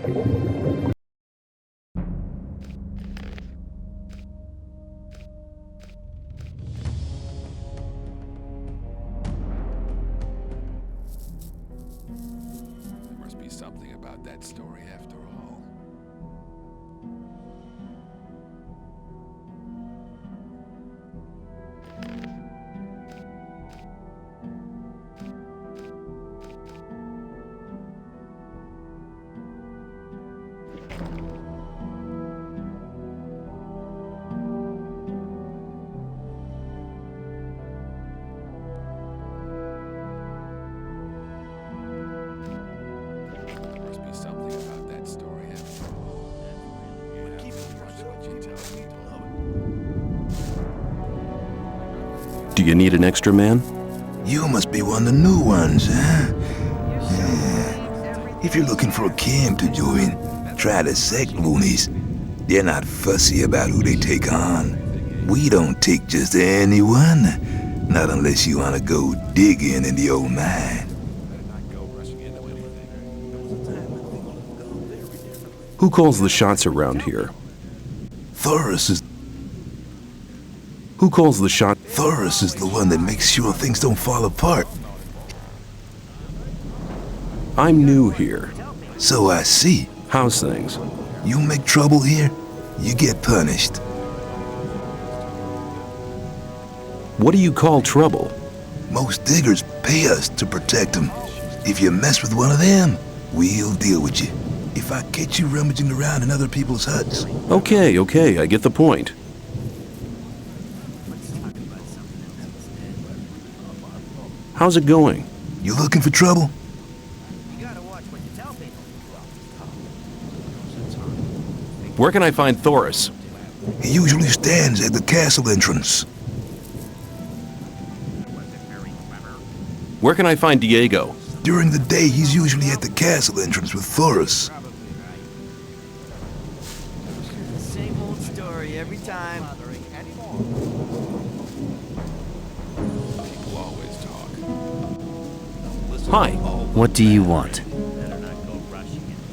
There must be something about that story after all. There must be something about that story after all. Keep what you tell me to. Do you need an extra man? You must be one of the new ones, huh? Yeah. If you're looking for a camp to join, try the sect loonies. They're not fussy about who they take on. We don't take just anyone. Not unless you want to go digging in the old mine. Who calls the shots around here? Thoris is Who calls the shot? Thoris is the one that makes sure things don't fall apart. I'm new here. So I see. How's things? You make trouble here, you get punished. What do you call trouble? Most diggers pay us to protect them. If you mess with one of them, we'll deal with you. If I catch you rummaging around in other people's huts. Okay, I get the point. How's it going? You looking for trouble? Where can I find Thoris? He usually stands at the castle entrance. Where can I find Diego? During the day, he's usually at the castle entrance with Thoris. Same old story every time. People always talk. Hi. What do you want?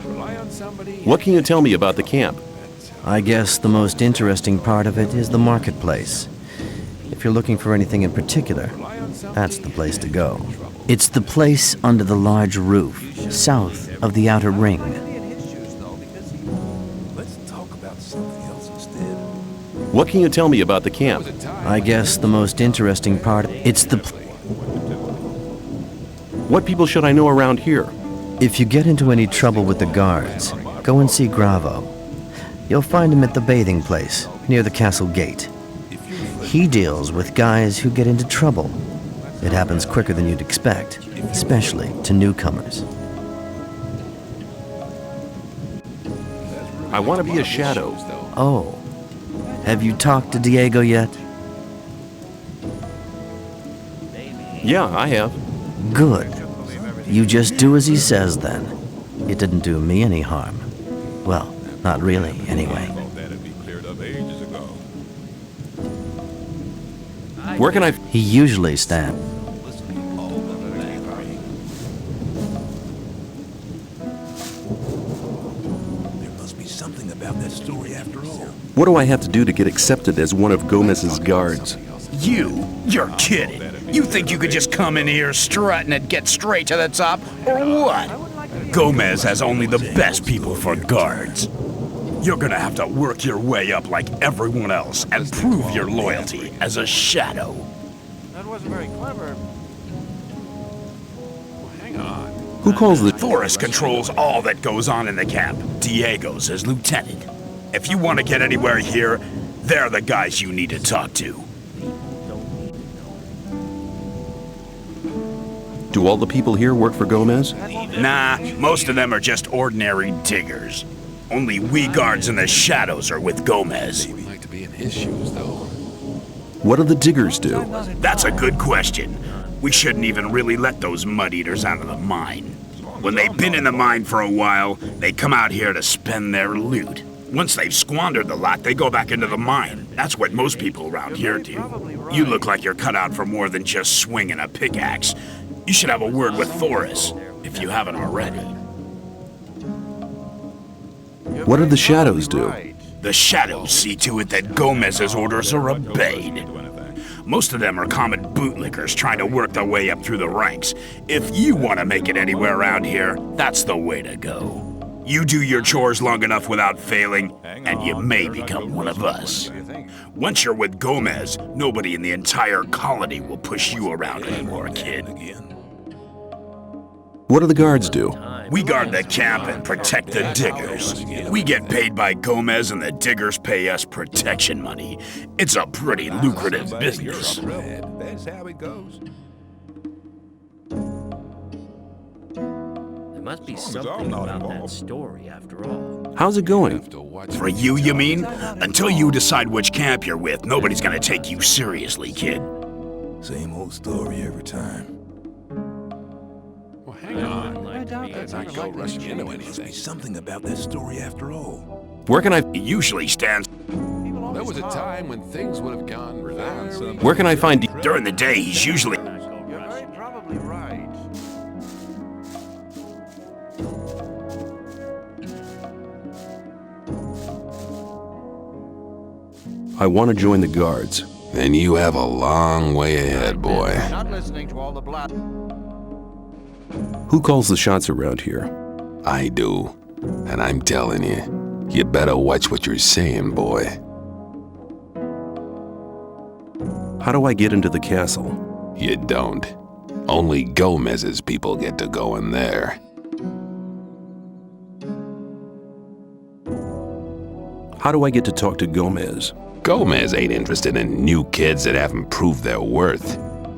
Rely on somebody. What can you tell me about the camp? I guess the most interesting part of it is the marketplace. If you're looking for anything in particular, that's the place to go. It's the place under the large roof, south of the outer ring. Let's talk about something else instead. What can you tell me about the camp? I guess the most interesting part, What people should I know around here? if you get into any trouble with the guards, go and see Gravo. You'll find him at the bathing place, near the castle gate. He deals with guys who get into trouble. It happens quicker than you'd expect, especially to newcomers. I want to be a shadow. Oh, have you talked to Diego yet? Yeah, I have. Good. You just do as he says then. It didn't do me any harm. Well, not really, anyway. Where can I... He usually stands. There must be something about that story after all. What do I have to do to get accepted as one of Gomez's guards? You're kidding. You think you could just come in here strutting and get straight to the top, or what? Gomez has only the best people for guards. You're gonna have to work your way up like everyone else and prove your loyalty as a shadow. That wasn't very clever. Hang on. Who calls the... Thoris controls all that goes on in the camp. Diego's his lieutenant. If you want to get anywhere here, they're the guys you need to talk to. Do all the people here work for Gomez? Nah, most of them are just ordinary diggers. Only we guards in the shadows are with Gomez. We'd like to be in his shoes, though. What do the diggers do? That's a good question. We shouldn't even really let those mud-eaters out of the mine. When they've been in the mine for a while, they come out here to spend their loot. Once they've squandered the lot, they go back into the mine. That's what most people around here do. You look like you're cut out for more than just swinging a pickaxe. You should have a word with Thoris, if you haven't already. What do the shadows do? The shadows see to it that Gomez's orders are obeyed. Most of them are common bootlickers trying to work their way up through the ranks. If you want to make it anywhere around here, that's the way to go. You do your chores long enough without failing, and you may become one of us. Once you're with Gomez, nobody in the entire colony will push you around anymore, kid. What do the guards do? We guard the camp and protect the diggers. We get paid by Gomez and the diggers pay us protection money. It's a pretty lucrative business. That's how it goes. There must be something about that story after all. How's it going? For you mean? Until you decide which camp you're with, nobody's gonna take you seriously, kid. Same old story every time. Well, hang on. Let's not go rushing into Must be anything. something about that story after all. Where can I It usually stands There was a time when things would have gone very where can I find during the day. He's usually You're very probably right. I want to join the guards. Then you have a long way ahead, boy. Not listening to all the blah. Who calls the shots around here? I do. And I'm telling you, you better watch what you're saying, boy. How do I get into the castle? You don't. Only Gomez's people get to go in there. How do I get to talk to Gomez? Gomez ain't interested in new kids that haven't proved their worth.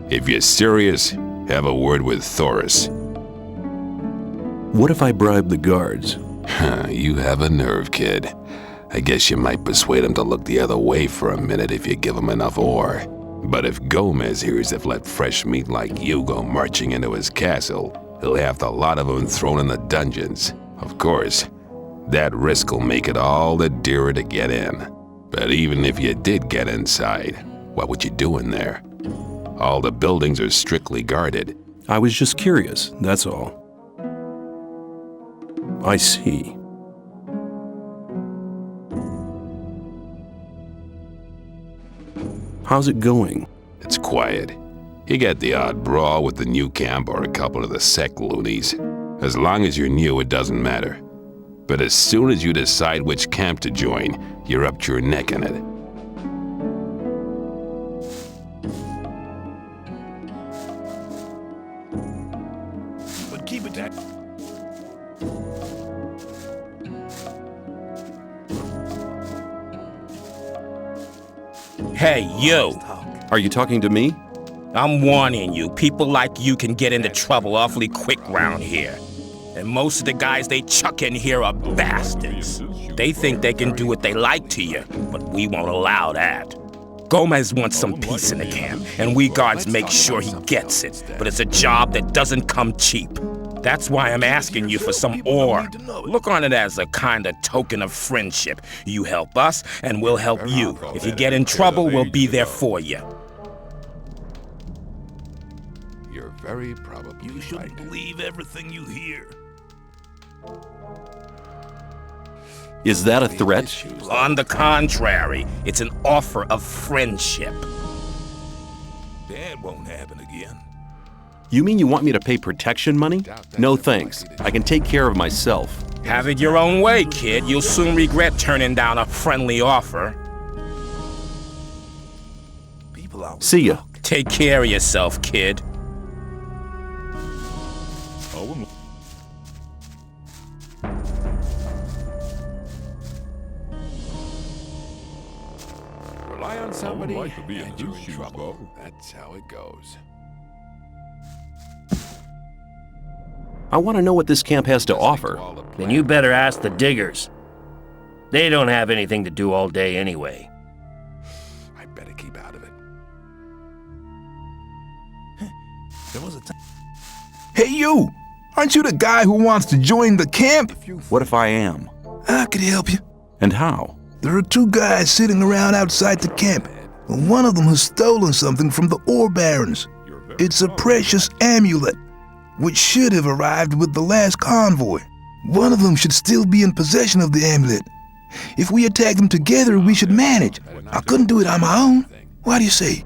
If you're serious, have a word with Thoris. What if I bribe the guards? You have a nerve, kid. I guess you might persuade him to look the other way for a minute if you give him enough ore. But if Gomez hears they've let fresh meat like you go marching into his castle, he'll have the lot of them thrown in the dungeons. Of course, that risk will make it all the dearer to get in. But even if you did get inside, what would you do in there? All the buildings are strictly guarded. I was just curious, that's all. I see. How's it going? It's quiet. You get the odd brawl with the new camp or a couple of the sect loonies. As long as you're new, it doesn't matter. But as soon as you decide which camp to join, you're up to your neck in it. But keep it that. Hey, you. Are you talking to me? I'm warning you, people like you can get into trouble awfully quick round here. And most of the guys they chuck in here are bastards. They think they can do what they like to you, but we won't allow that. Gomez wants some peace in the camp, and we guards make sure he gets it. But it's a job that doesn't come cheap. That's why I'm asking you for some ore. Look on it as a kind of token of friendship. You help us, and we'll help you. If you get in trouble, we'll be there for you. You're very probably You shouldn't right. believe everything you hear. Is that a threat? On the contrary, it's an offer of friendship. That won't happen again. You mean you want me to pay protection money? No thanks. I can take care of myself. Have it your own way, kid. You'll soon regret turning down a friendly offer. People out. See ya. Take care of yourself, kid. Rely on somebody and you're in trouble. That's how it goes. I want to know what this camp has to offer. Then you better ask the diggers. They don't have anything to do all day anyway. I better keep out of it. There was a time. Hey, you! Aren't you the guy who wants to join the camp? What if I am? I could help you. And how? There are two guys sitting around outside the camp. And one of them has stolen something from the ore barons. It's a precious amulet, which should have arrived with the last convoy. One of them should still be in possession of the amulet. If we attack them together, we should manage. I couldn't do it on my own. What do you say?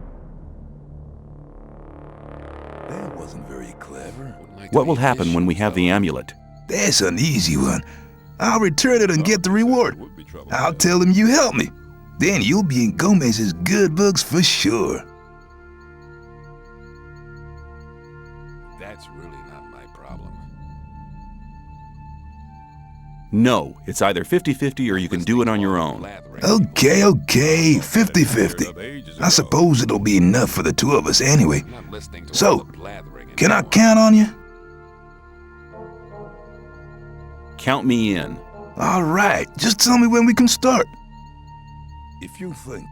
That wasn't very clever. What will happen when we have the amulet? That's an easy one. I'll return it and get the reward. I'll tell them you helped me. Then you'll be in Gomez's good books for sure. That's really not my problem. No, it's either 50-50 or you can do it on your own. Okay, 50-50. I suppose it'll be enough for the two of us anyway. So, can I count on you? Count me in. All right, just tell me when we can start. If you think.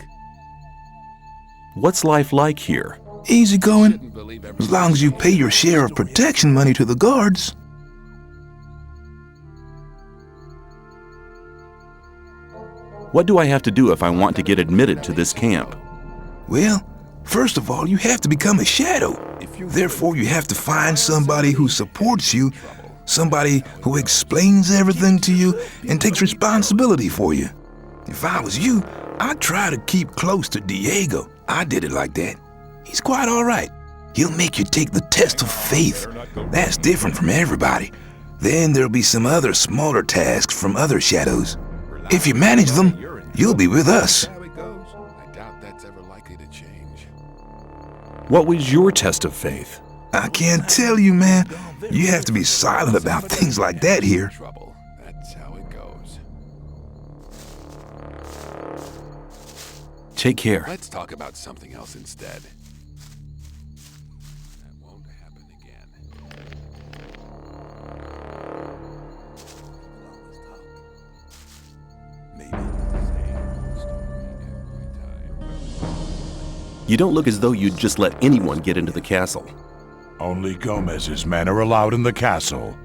What's life like here? Easy going, as long as you pay your share of protection money to the guards. What do I have to do if I want to get admitted to this camp? Well, first of all, you have to become a shadow. Therefore, you have to find somebody who supports you, somebody who explains everything to you and takes responsibility for you. If I was you, I'd try to keep close to Diego. I did it like that. He's quite all right. He'll make you take the test of faith. That's different from everybody. Then there'll be some other smaller tasks from other shadows. If you manage them, you'll be with us. I doubt that's ever likely to change. What was your test of faith? I can't tell you, man. You have to be silent about things like that here. Trouble. That's how it goes. Take care. Let's talk about something else instead. That won't happen again. You don't look as though you'd just let anyone get into the castle. Only Gomez's men are allowed in the castle.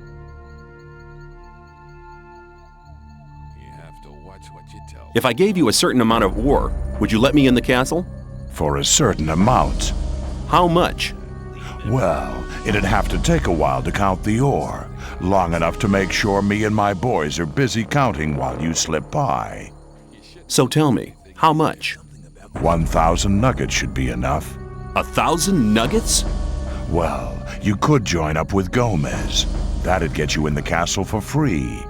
You have to watch what you tell. If I gave you a certain amount of ore, would you let me in the castle? For a certain amount. How much? Well, it'd have to take a while to count the ore. Long enough to make sure me and my boys are busy counting while you slip by. So tell me, how much? 1,000 nuggets should be enough. 1,000 nuggets? Well, you could join up with Gomez. That'd get you in the castle for free.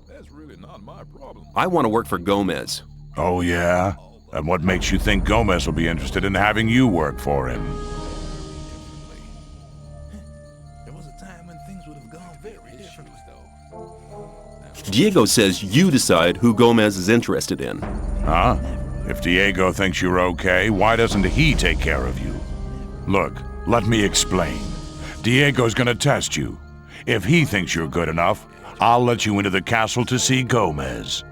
That's really not my problem. I want to work for Gomez. Oh, yeah? And what makes you think Gomez will be interested in having you work for him? There was a time when things would have gone very different. Diego says you decide who Gomez is interested in. Huh? If Diego thinks you're okay, why doesn't he take care of you? Look, let me explain. Diego's gonna test you. If he thinks you're good enough, I'll let you into the castle to see Gomez.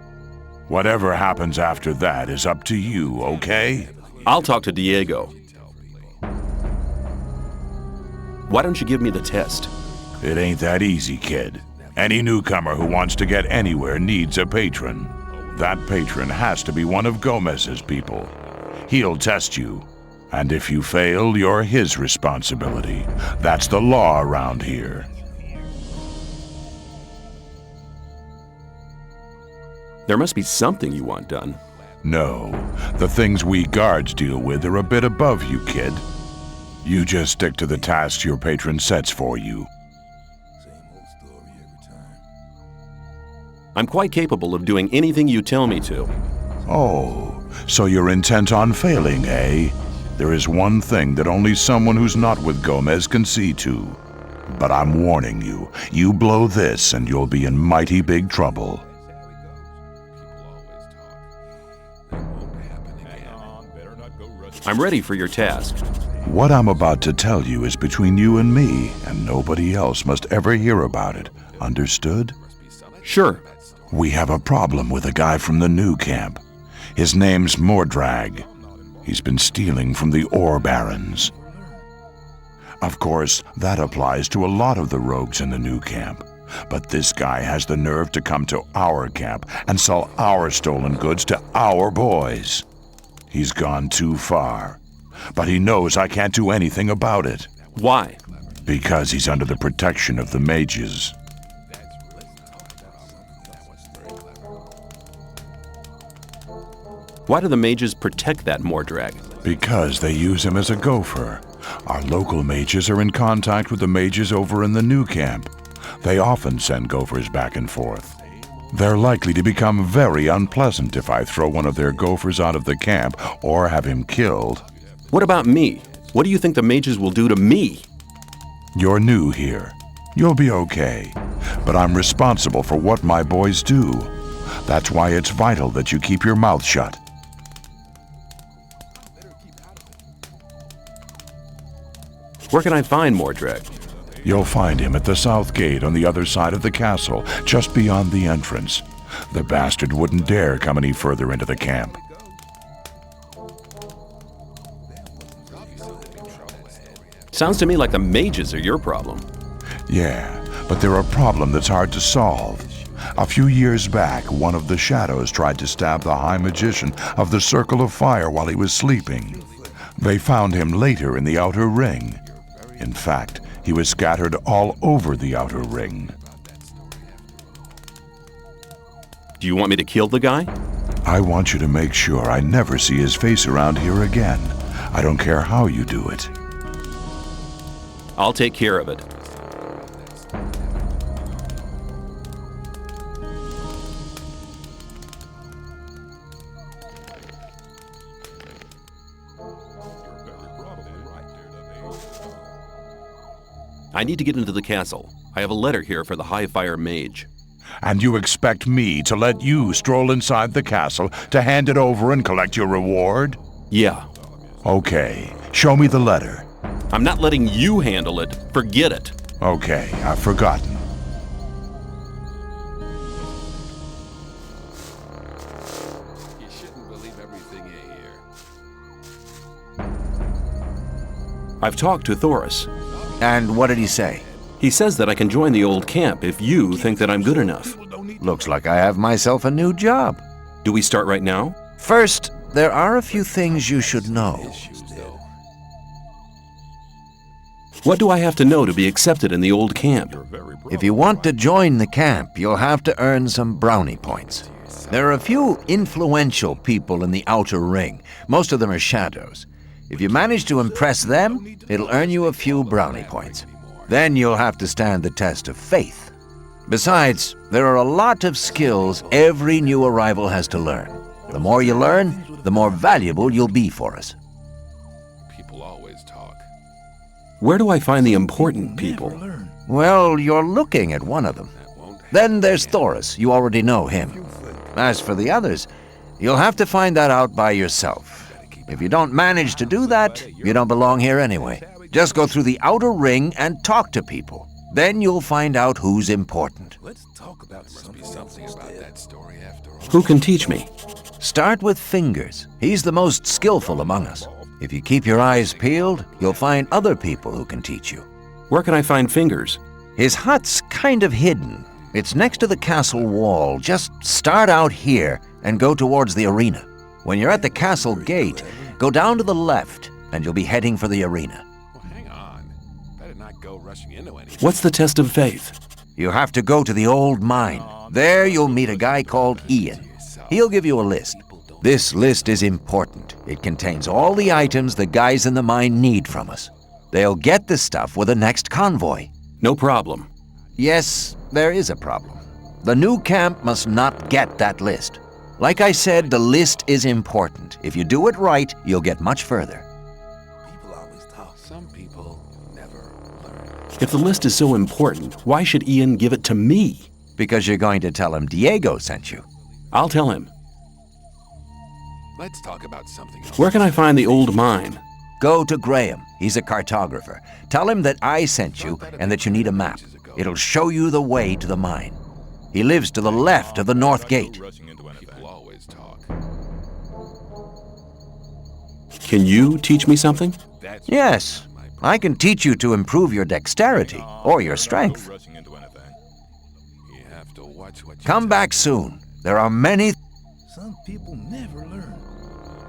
Whatever happens after that is up to you, okay? I'll talk to Diego. Why don't you give me the test? It ain't that easy, kid. Any newcomer who wants to get anywhere needs a patron. That patron has to be one of Gomez's people. He'll test you. And if you fail, you're his responsibility. That's the law around here. There must be something you want done. No, the things we guards deal with are a bit above you, kid. You just stick to the tasks your patron sets for you. I'm quite capable of doing anything you tell me to. Oh, so you're intent on failing, eh? There is one thing that only someone who's not with Gomez can see to. But I'm warning you, you blow this and you'll be in mighty big trouble. I'm ready for your task. What I'm about to tell you is between you and me, and nobody else must ever hear about it. Understood? Sure. We have a problem with a guy from the new camp. His name's Mordrag. He's been stealing from the ore barons. Of course, that applies to a lot of the rogues in the new camp. But this guy has the nerve to come to our camp and sell our stolen goods to our boys. He's gone too far. But he knows I can't do anything about it. Why? Because he's under the protection of the mages. Why do the mages protect that Mordrag? Because they use him as a gopher. Our local mages are in contact with the mages over in the new camp. They often send gophers back and forth. They're likely to become very unpleasant if I throw one of their gophers out of the camp or have him killed. What about me? What do you think the mages will do to me? You're new here. You'll be okay. But I'm responsible for what my boys do. That's why it's vital that you keep your mouth shut. Where can I find Mordrag? You'll find him at the south gate on the other side of the castle, just beyond the entrance. The bastard wouldn't dare come any further into the camp. Sounds to me like the mages are your problem. Yeah, but they're a problem that's hard to solve. A few years back, one of the shadows tried to stab the High Magician of the Circle of Fire while he was sleeping. They found him later in the outer ring. In fact, he was scattered all over the outer ring. Do you want me to kill the guy? I want you to make sure I never see his face around here again. I don't care how you do it. I'll take care of it. I need to get into the castle. I have a letter here for the High Fire Mage. And you expect me to let you stroll inside the castle to hand it over and collect your reward? Yeah. Okay, show me the letter. I'm not letting you handle it. Forget it. Okay, I've forgotten. You shouldn't believe everything you hear. I've talked to Thoris. And what did he say? He says that I can join the old camp if you think that I'm good enough. Looks like I have myself a new job. Do we start right now? First, there are a few things you should know. What do I have to know to be accepted in the old camp? If you want to join the camp, you'll have to earn some brownie points. There are a few influential people in the outer ring. Most of them are shadows. If you manage to impress them, it'll earn you a few brownie points. Then you'll have to stand the test of faith. Besides, there are a lot of skills every new arrival has to learn. The more you learn, the more valuable you'll be for us. People always talk. Where do I find the important people? Well, you're looking at one of them. Then there's Thoris. You already know him. As for the others, you'll have to find that out by yourself. If you don't manage to do that, you don't belong here anyway. Just go through the outer ring and talk to people. Then you'll find out who's important. Let's talk about something about that story after all. Who can teach me? Start with Fingers. He's the most skillful among us. If you keep your eyes peeled, you'll find other people who can teach you. Where can I find Fingers? His hut's kind of hidden. It's next to the castle wall. Just start out here and go towards the arena. When you're at the castle gate, go down to the left and you'll be heading for the arena. Well, hang on. Better not go rushing into anything. What's the test of faith? You have to go to the old mine. There you'll meet a guy called Ian. He'll give you a list. This list is important. It contains all the items the guys in the mine need from us. They'll get the stuff with the next convoy. No problem. Yes, there is a problem. The new camp must not get that list. Like I said, the list is important. If you do it right, you'll get much further. People always talk. Some people never learn. If the list is so important, why should Ian give it to me? Because you're going to tell him Diego sent you. I'll tell him. Let's talk about something else. Where can I find the old mine? Go to Graham. He's a cartographer. Tell him that I sent you and that you need a map. It'll show you the way to the mine. He lives to the left of the north gate. People always talk. Can you teach me something? Yes, I can teach you to improve your dexterity or your strength. You have to watch what you Come back soon. There are many... Some people never learn.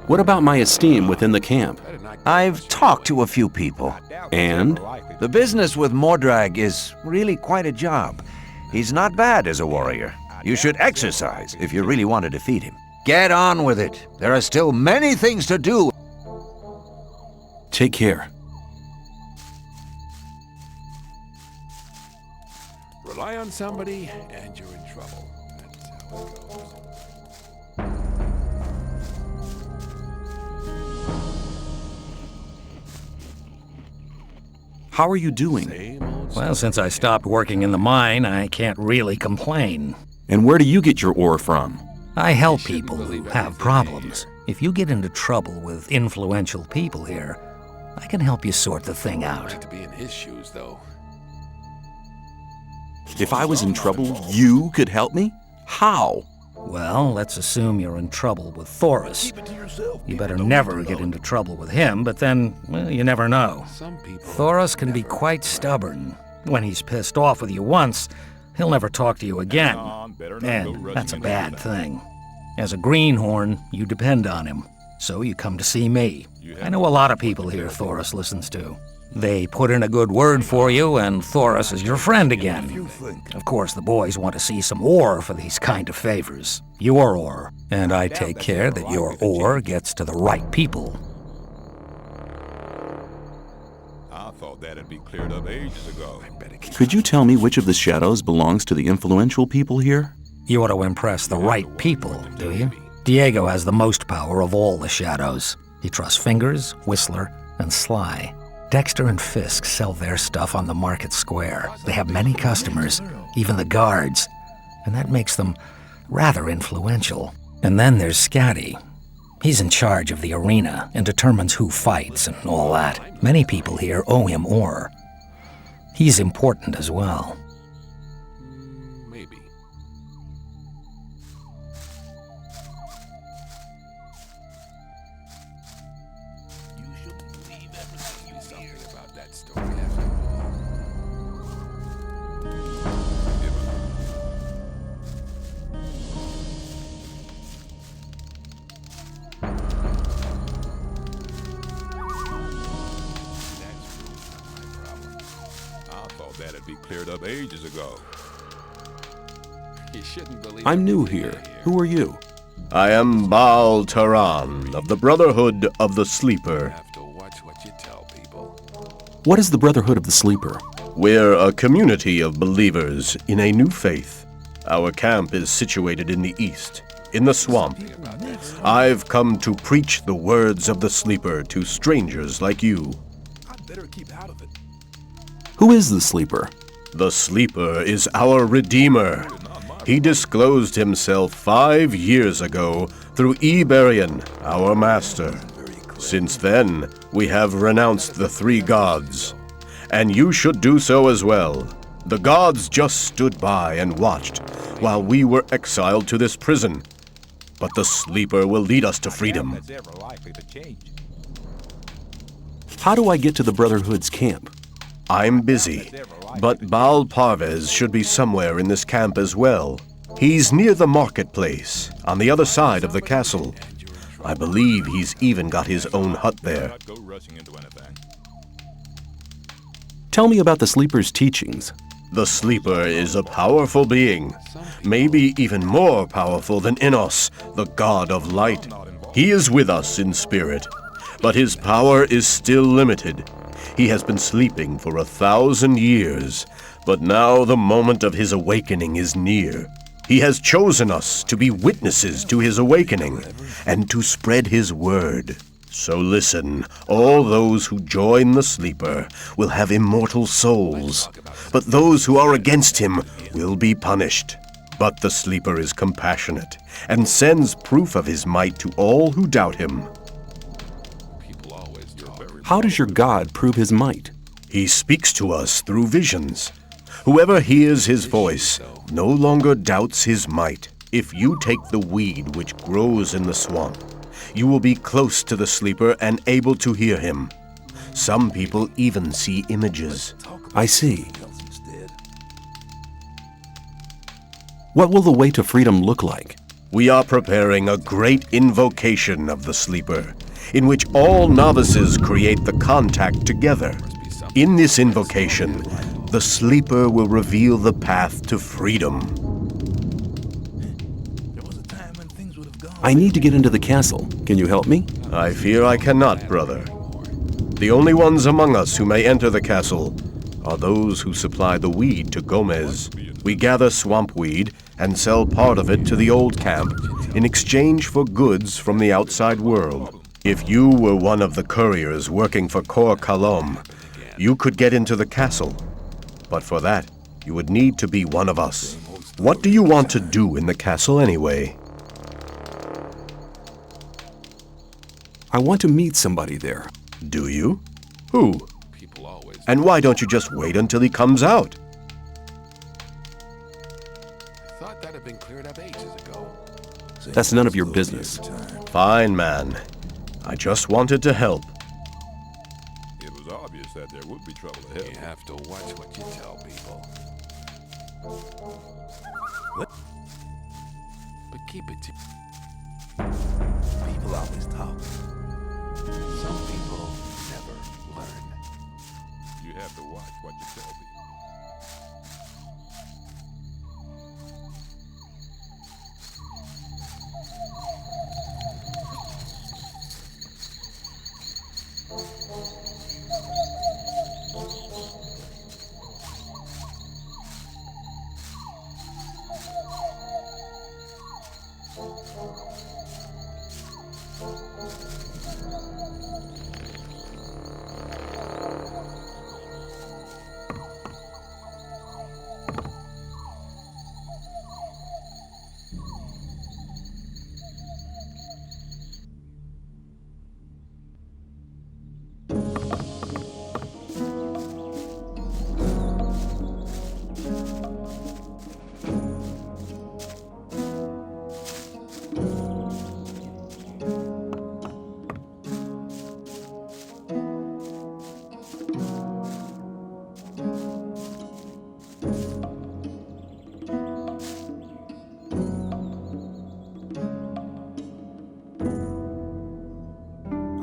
What about my esteem within the camp? I've talked to a few people. And? The business with Mordrag is really quite a job. He's not bad as a warrior. You should exercise if you really want to defeat him. Get on with it. There are still many things to do. Take care. Rely on somebody, and you're in trouble. That's how it goes. How are you doing? Well, since I stopped working in the mine, I can't really complain. And where do you get your ore from? I help people who have problems. If you get into trouble with influential people here, I can help you sort the thing out. To be in his shoes, though. If I was in trouble, you could help me? How? Well, let's assume you're in trouble with Thoris. You better never get into trouble with him, but then, well, you never know. Thoris can be quite stubborn. When he's pissed off with you once, he'll never talk to you again. And that's a bad thing. As a greenhorn, you depend on him. So you come to see me. I know a lot of people here Thoris listens to. They put in a good word for you, and Thoris is your friend again. Of course, the boys want to see some ore for these kind of favors. Your ore. And I take care that your ore gets to the right people. I thought that had been cleared up ages ago. Could you tell me which of the shadows belongs to the influential people here? You want to impress the right people, do you? Diego has the most power of all the shadows. He trusts Fingers, Whistler, and Sly. Dexter and Fisk sell their stuff on the market square. They have many customers, even the guards, and that makes them rather influential. And then there's Scatty. He's in charge of the arena and determines who fights and all that. Many people here owe him ore. He's important as well. Maybe. You shouldn't believe everything you see about that story after all. That had been cleared up ages ago. You shouldn't believe I'm new here. Who are you? I am Baal Taran of the Brotherhood of the Sleeper. You have to watch what you tell people. What is the Brotherhood of the Sleeper? We're a community of believers in a new faith. Our camp is situated in the east, in the swamp. I've come to preach the words of the Sleeper to strangers like you. I'd better keep out of it. Who is the Sleeper? The Sleeper is our Redeemer. He disclosed himself 5 years ago through Iberian, our master. Since then, we have renounced the 3 gods. And you should do so as well. The gods just stood by and watched while we were exiled to this prison. But the Sleeper will lead us to freedom. How do I get to the Brotherhood's camp? I'm busy, but Baal Parvez should be somewhere in this camp as well. He's near the marketplace, on the other side of the castle. I believe he's even got his own hut there. Tell me about the Sleeper's teachings. The Sleeper is a powerful being, maybe even more powerful than Innos, the god of light. He is with us in spirit, but his power is still limited. He has been sleeping for 1,000 years, but now the moment of his awakening is near. He has chosen us to be witnesses to his awakening and to spread his word. So listen, all those who join the Sleeper will have immortal souls, but those who are against him will be punished. But the Sleeper is compassionate and sends proof of his might to all who doubt him. How does your God prove his might? He speaks to us through visions. Whoever hears his voice no longer doubts his might. If you take the weed which grows in the swamp, you will be close to the Sleeper and able to hear him. Some people even see images. I see. What will the way to freedom look like? We are preparing a great invocation of the Sleeper, in which all novices create the contact together. In this invocation, the Sleeper will reveal the path to freedom. I need to get into the castle. Can you help me? I fear I cannot, brother. The only ones among us who may enter the castle are those who supply the weed to Gomez. We gather swamp weed and sell part of it to the old camp in exchange for goods from the outside world. If you were one of the couriers working for Kor Kalom, you could get into the castle. But for that, you would need to be one of us. What do you want to do in the castle anyway? I want to meet somebody there. Do you? Who? And why don't you just wait until he comes out? Thought that had been cleared up ages ago. That's none of your business. Fine, man. I just wanted to help. It was obvious that there would be trouble ahead. You have to watch what you tell people. What? But keep it to... People always talk. Some people never learn. You have to watch what you tell people.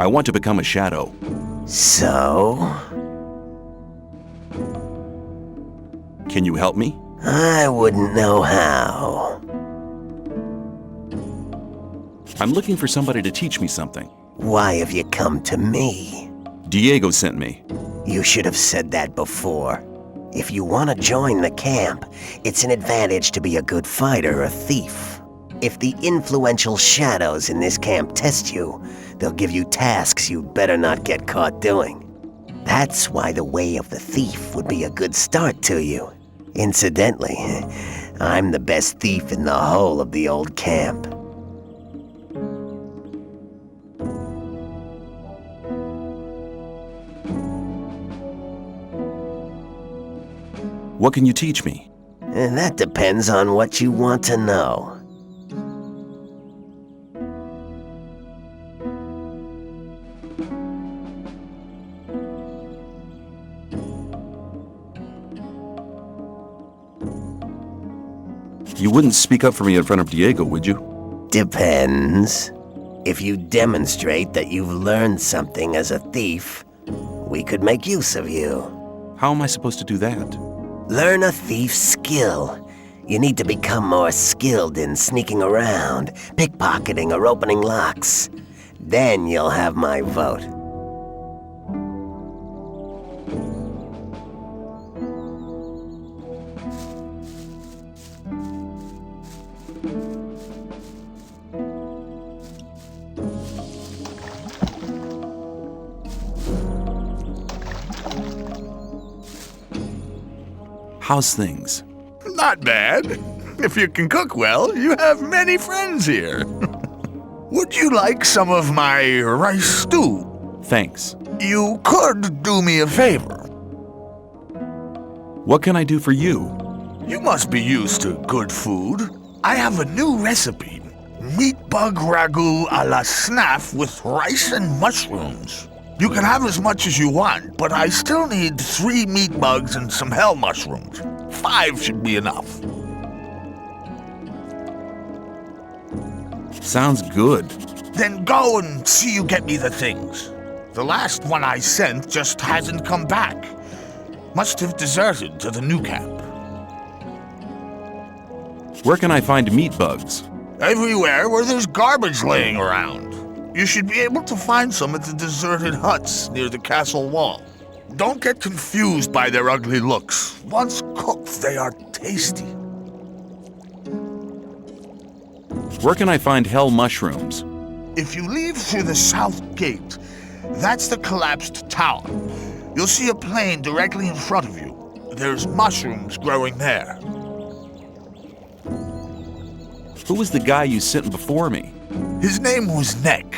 I want to become a shadow. So? Can you help me? I wouldn't know how. I'm looking for somebody to teach me something. Why have you come to me? Diego sent me. You should have said that before. If you want to join the camp, it's an advantage to be a good fighter or thief. If the influential shadows in this camp test you, they'll give you tasks you'd better not get caught doing. That's why the way of the thief would be a good start to you. Incidentally, I'm the best thief in the whole of the old camp. What can you teach me? That depends on what you want to know. You wouldn't speak up for me in front of Diego, would you? Depends. If you demonstrate that you've learned something as a thief, we could make use of you. How am I supposed to do that? Learn a thief's skill. You need to become more skilled in sneaking around, pickpocketing, or opening locks. Then you'll have my vote. How's things? Not bad. If you can cook well, you have many friends here. Would you like some of my rice stew? Thanks. You could do me a favor. What can I do for you? You must be used to good food. I have a new recipe. Meat bug ragu a la snaff with rice and mushrooms. You can have as much as you want, but I still need 3 meat bugs and some hell mushrooms. 5 should be enough. Sounds good. Then go and see you get me the things. The last one I sent just hasn't come back. Must have deserted to the new camp. Where can I find meat bugs? Everywhere where there's garbage laying around. You should be able to find some at the deserted huts near the castle wall. Don't get confused by their ugly looks. Once cooked, they are tasty. Where can I find hell mushrooms? If you leave through the south gate, that's the collapsed tower. You'll see a plain directly in front of you. There's mushrooms growing there. Who was the guy you sent before me? His name was Neck.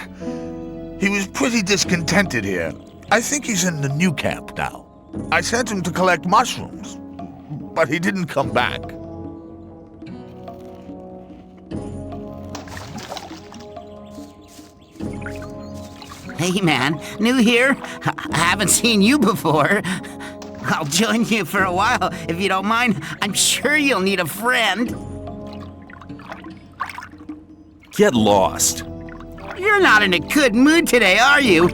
He was pretty discontented here. I think he's in the new camp now. I sent him to collect mushrooms, but he didn't come back. Hey man, new here? I haven't seen you before. I'll join you for a while, if you don't mind. I'm sure you'll need a friend. Get lost. You're not in a good mood today, are you?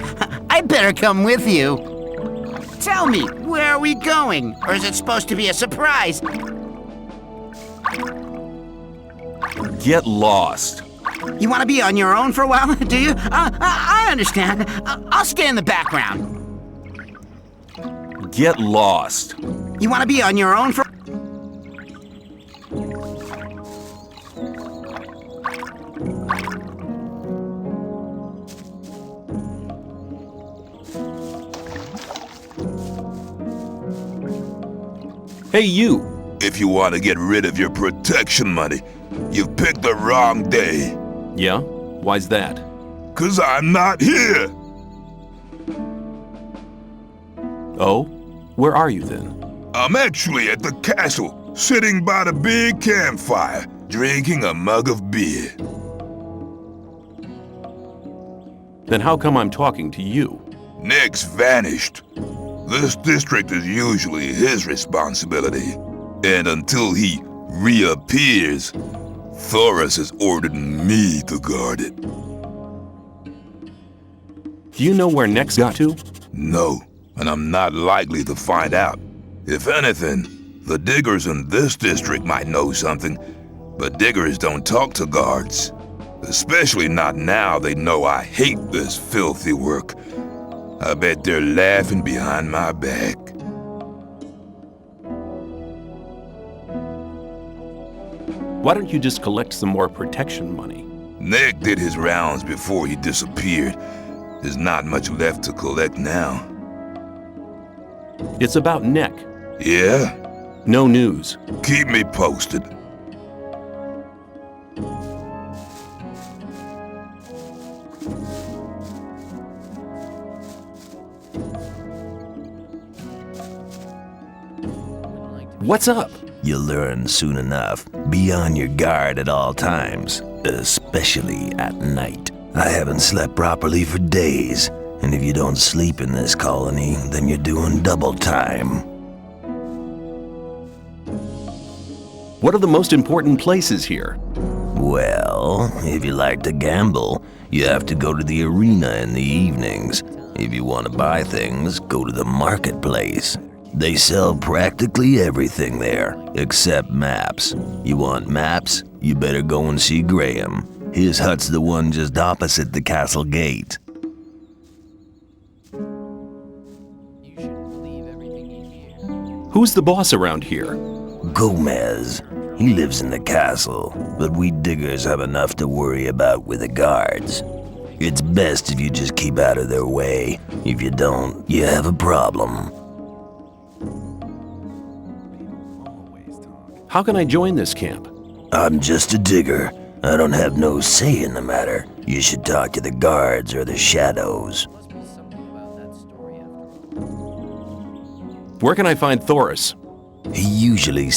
I better come with you. Tell me, where are we going? Or is it supposed to be a surprise? Get lost. You want to be on your own for a while, do you? I understand. I'll stay in the background. Get lost. You want to be on your own for... Hey, you! If you want to get rid of your protection money, you've picked the wrong day. Yeah? Why's that? 'Cause I'm not here! Oh? Where are you then? I'm actually at the castle, sitting by the big campfire, drinking a mug of beer. Then how come I'm talking to you? Nick's vanished. This district is usually his responsibility. And until he reappears, Thoris has ordered me to guard it. Do you know where Nex got to? No, and I'm not likely to find out. If anything, the diggers in this district might know something, but diggers don't talk to guards. Especially not now they know I hate this filthy work. I bet they're laughing behind my back. Why don't you just collect some more protection money? Nick did his rounds before he disappeared. There's not much left to collect now. It's about Nick. Yeah? No news. Keep me posted. What's up? You'll learn soon enough. Be on your guard at all times, especially at night. I haven't slept properly for days, and if you don't sleep in this colony, then you're doing double time. What are the most important places here? Well, if you like to gamble, you have to go to the arena in the evenings. If you want to buy things, go to the marketplace. They sell practically everything there, except maps. You want maps? You better go and see Graham. His hut's the one just opposite the castle gate. Who's the boss around here? Gomez. He lives in the castle, but we diggers have enough to worry about with the guards. It's best if you just keep out of their way. If you don't, you have a problem. How can I join this camp? I'm just a digger. I don't have no say in the matter. You should talk to the guards or the shadows. Where can I find Thoris? He usually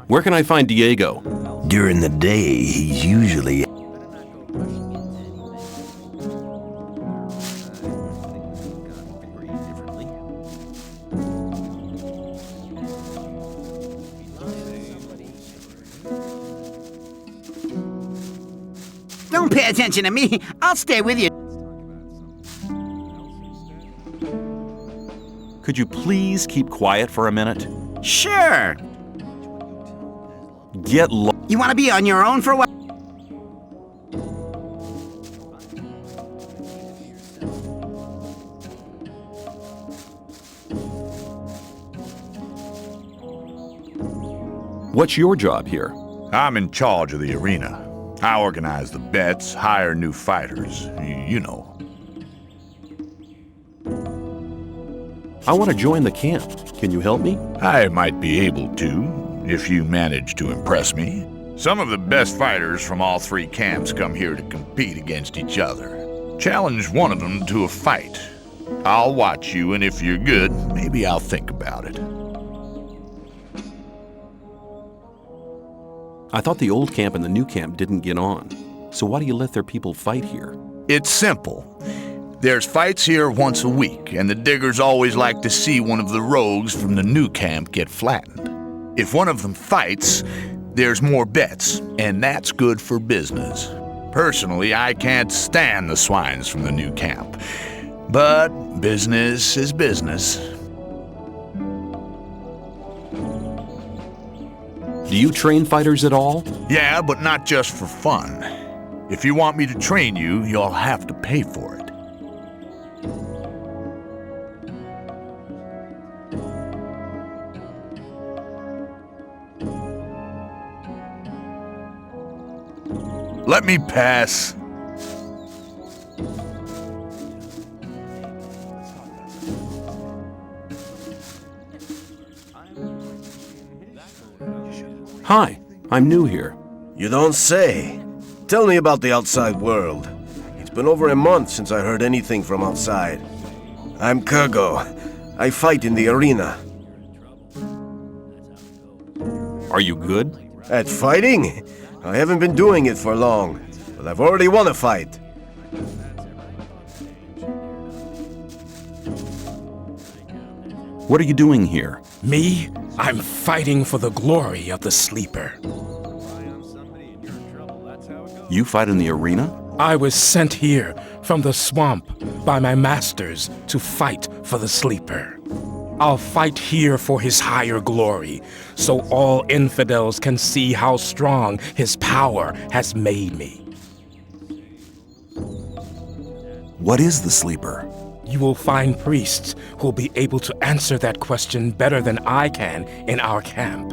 Where can I find Diego? During the day, he's usually... pay attention to me. I'll stay with you. Could you please keep quiet for a minute? Sure. Get lo- You want to be on your own for a while? What's your job here? I'm in charge of the arena. I organize the bets, hire new fighters, you know. I want to join the camp. Can you help me? I might be able to, if you manage to impress me. Some of the best fighters from all three camps come here to compete against each other. Challenge one of them to a fight. I'll watch you, and if you're good, maybe I'll think about it. I thought the old camp and the new camp didn't get on. So why do you let their people fight here? It's simple. There's fights here once a week, and the diggers always like to see one of the rogues from the new camp get flattened. If one of them fights, there's more bets, and that's good for business. Personally, I can't stand the swines from the new camp. But business is business. Do you train fighters at all? Yeah, but not just for fun. If you want me to train you, you'll have to pay for it. Let me pass. Hi, I'm new here. You don't say. Tell me about the outside world. It's been over a month since I heard anything from outside. I'm Kurgo. I fight in the arena. Are you good? At fighting? I haven't been doing it for long, but I've already won a fight. What are you doing here? Me? I'm fighting for the glory of the Sleeper. You fight in the arena? I was sent here from the swamp by my masters to fight for the Sleeper. I'll fight here for his higher glory, so all infidels can see how strong his power has made me. What is the Sleeper? You will find priests who'll be able to answer that question better than I can in our camp.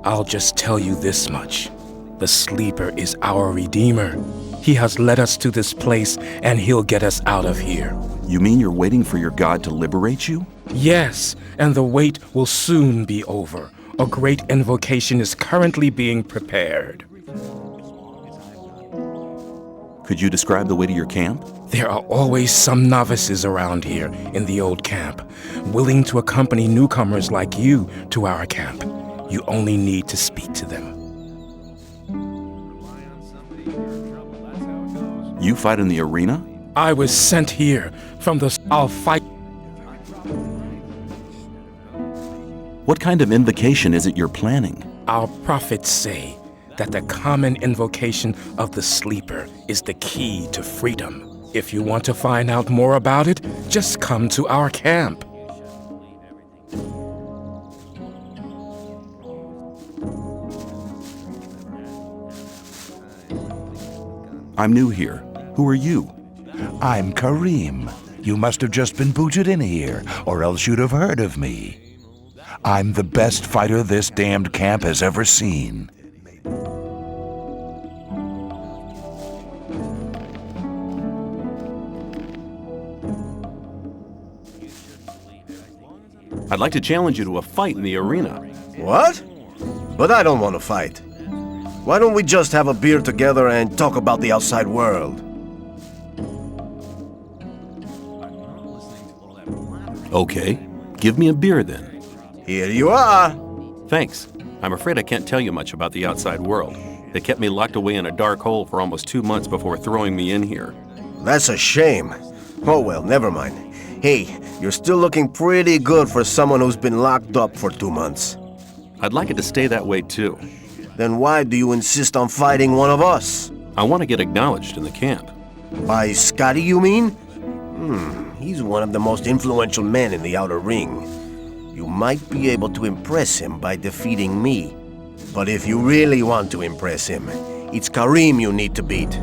I'll just tell you this much. The Sleeper is our Redeemer. He has led us to this place, and he'll get us out of here. You mean you're waiting for your God to liberate you? Yes, and the wait will soon be over. A great invocation is currently being prepared. Could you describe the way to your camp? There are always some novices around here in the old camp, willing to accompany newcomers like you to our camp. You only need to speak to them. You fight in the arena? I was sent here from the... I'll fight... What kind of invocation is it you're planning? Our prophets say that the common invocation of the Sleeper is the key to freedom. If you want to find out more about it, just come to our camp. I'm new here. Who are you? I'm Kareem. You must have just been booted in here, or else you'd have heard of me. I'm the best fighter this damned camp has ever seen. I'd like to challenge you to a fight in the arena. What? But I don't want to fight. Why don't we just have a beer together and talk about the outside world? Okay, give me a beer then. Here you are. Thanks. I'm afraid I can't tell you much about the outside world. They kept me locked away in a dark hole for almost 2 months before throwing me in here. That's a shame. Oh well, never mind. Hey, you're still looking pretty good for someone who's been locked up for 2 months. I'd like it to stay that way too. Then why do you insist on fighting one of us? I want to get acknowledged in the camp. By Scotty, you mean? He's one of the most influential men in the Outer Ring. You might be able to impress him by defeating me. But if you really want to impress him, it's Karim you need to beat.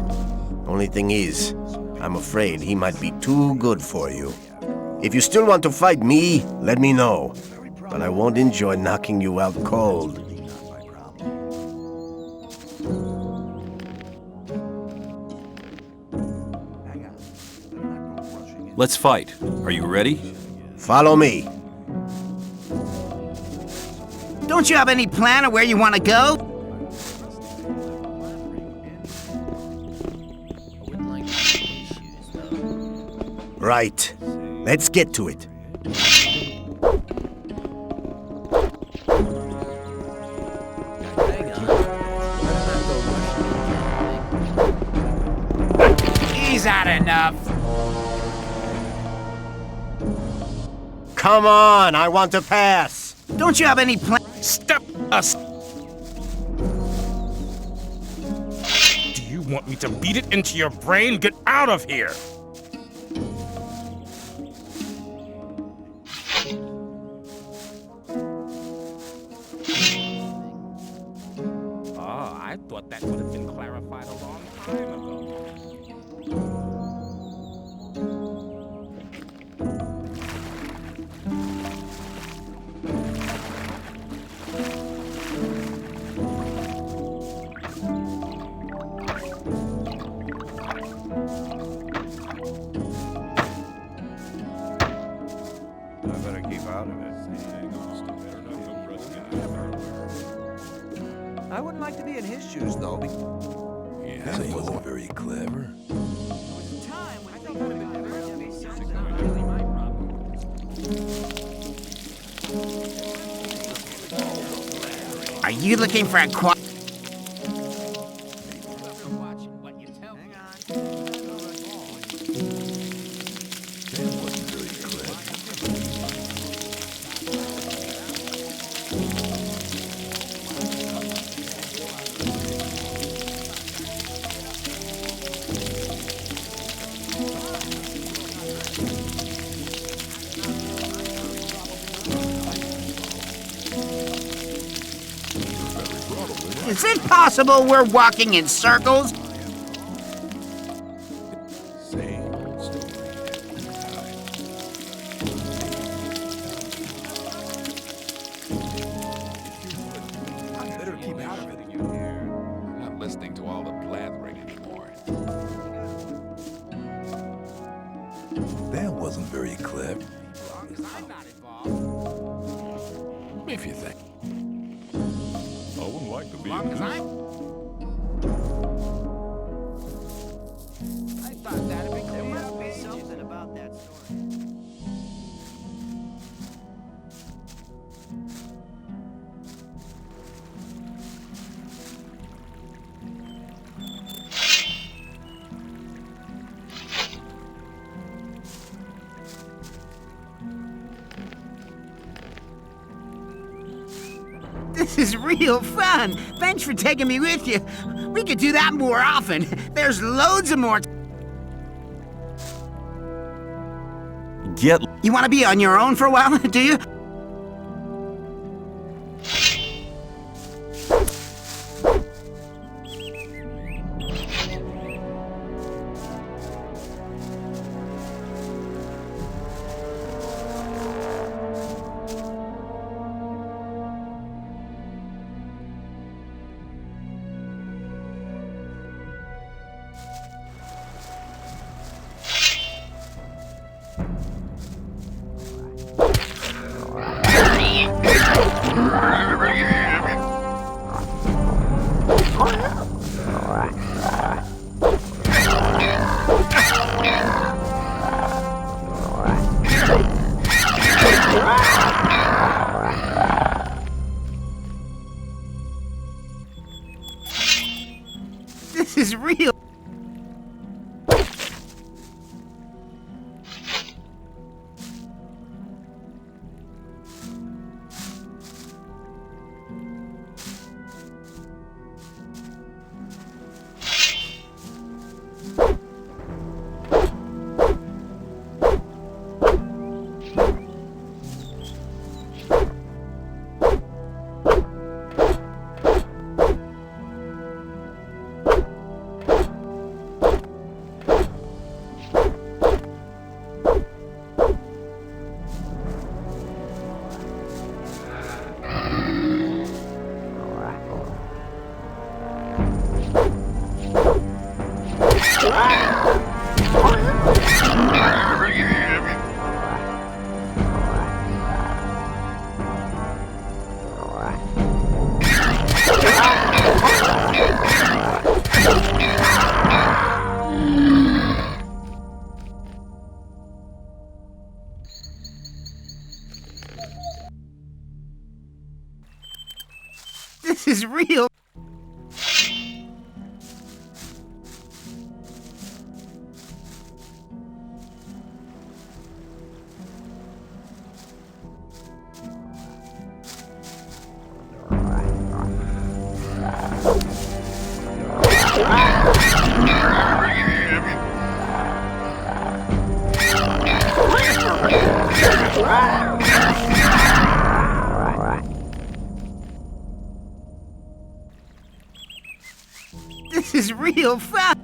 Only thing is, I'm afraid he might be too good for you. If you still want to fight me, let me know. But I won't enjoy knocking you out cold. Let's fight. Are you ready? Follow me. Don't you have any plan of where you want to go? Right. Let's get to it. He's had enough. Come on, I want to pass. Don't you have any plan? Step us. Do you want me to beat it into your brain? Get out of here. I thought that would have been clarified a long time ago. I better keep out of it. I wouldn't like to be in his shoes, though. So he wasn't very clever. Are you looking for a quad? Is it possible we're walking in circles? Better keep out of it. I'm not listening to all the blathering anymore. That wasn't very clever. If you think. I wouldn't like to be Long as I'm... I thought that'd be clear. There must be something about that story. This is real fun. Thanks for taking me with you. We could do that more often. There's loads of more. You want to be on your own for a while, do you? This is real. This is real. This is real fun.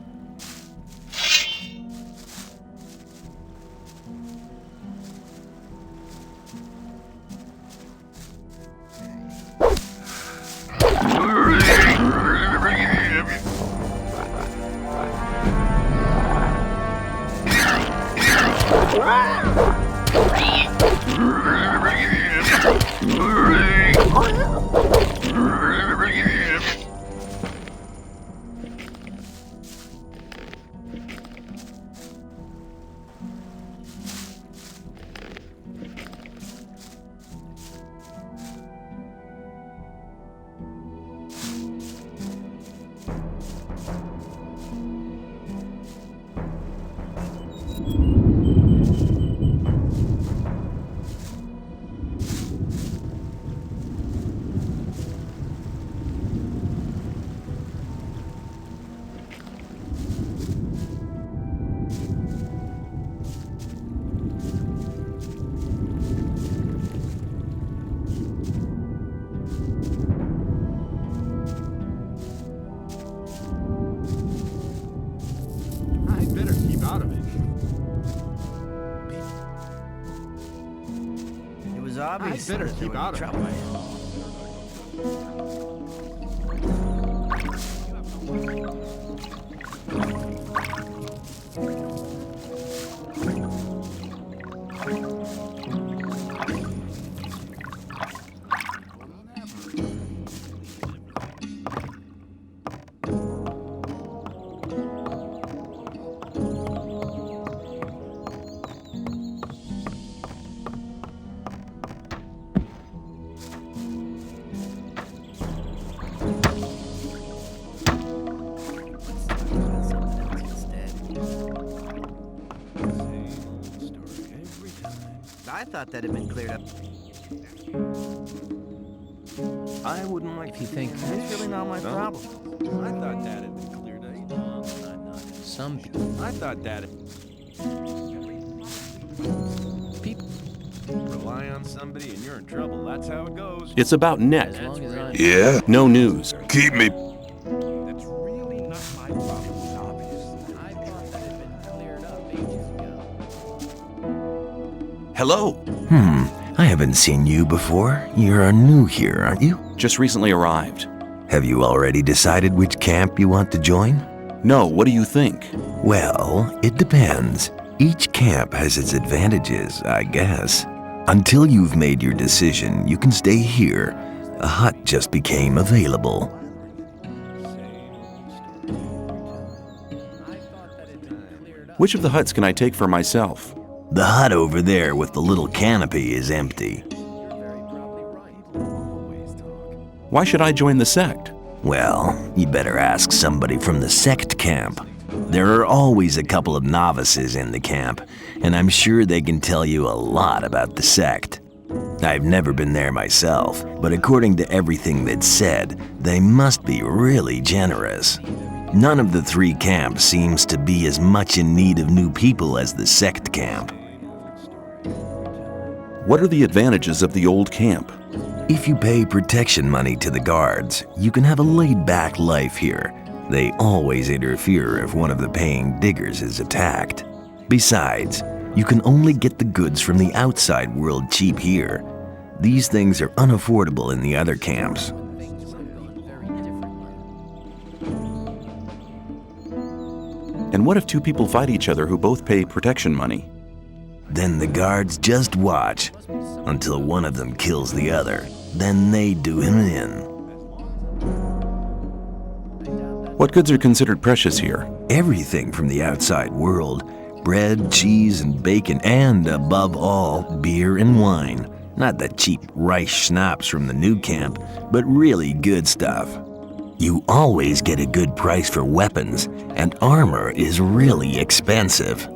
I better keep out of it. I thought that had been cleared up. I wouldn't like to think That's really not my problem. I thought that had been cleared up. Some people. I thought that people rely on somebody and you're in trouble. That's how it goes. It's about Nick. Yeah? No news. Keep me. That's really not my problem, obviously. I thought that had been cleared up ages ago. Hello. I haven't seen you before. You're new here, aren't you? Just recently arrived. Have you already decided which camp you want to join? No, what do you think? Well, it depends. Each camp has its advantages, I guess. Until you've made your decision, you can stay here. A hut just became available. Which of the huts can I take for myself? The hut over there with the little canopy is empty. Why should I join the sect? Well, you better ask somebody from the sect camp. There are always a couple of novices in the camp, and I'm sure they can tell you a lot about the sect. I've never been there myself, but according to everything that's said, they must be really generous. None of the three camps seems to be as much in need of new people as the sect camp. What are the advantages of the old camp? If you pay protection money to the guards, you can have a laid-back life here. They always interfere if one of the paying diggers is attacked. Besides, you can only get the goods from the outside world cheap here. These things are unaffordable in the other camps. And what if two people fight each other who both pay protection money? Then the guards just watch until one of them kills the other. Then they do him in. What goods are considered precious here? Everything from the outside world. Bread, cheese, and bacon, and above all, beer and wine. Not the cheap rice schnapps from the new camp, but really good stuff. You always get a good price for weapons, and armor is really expensive.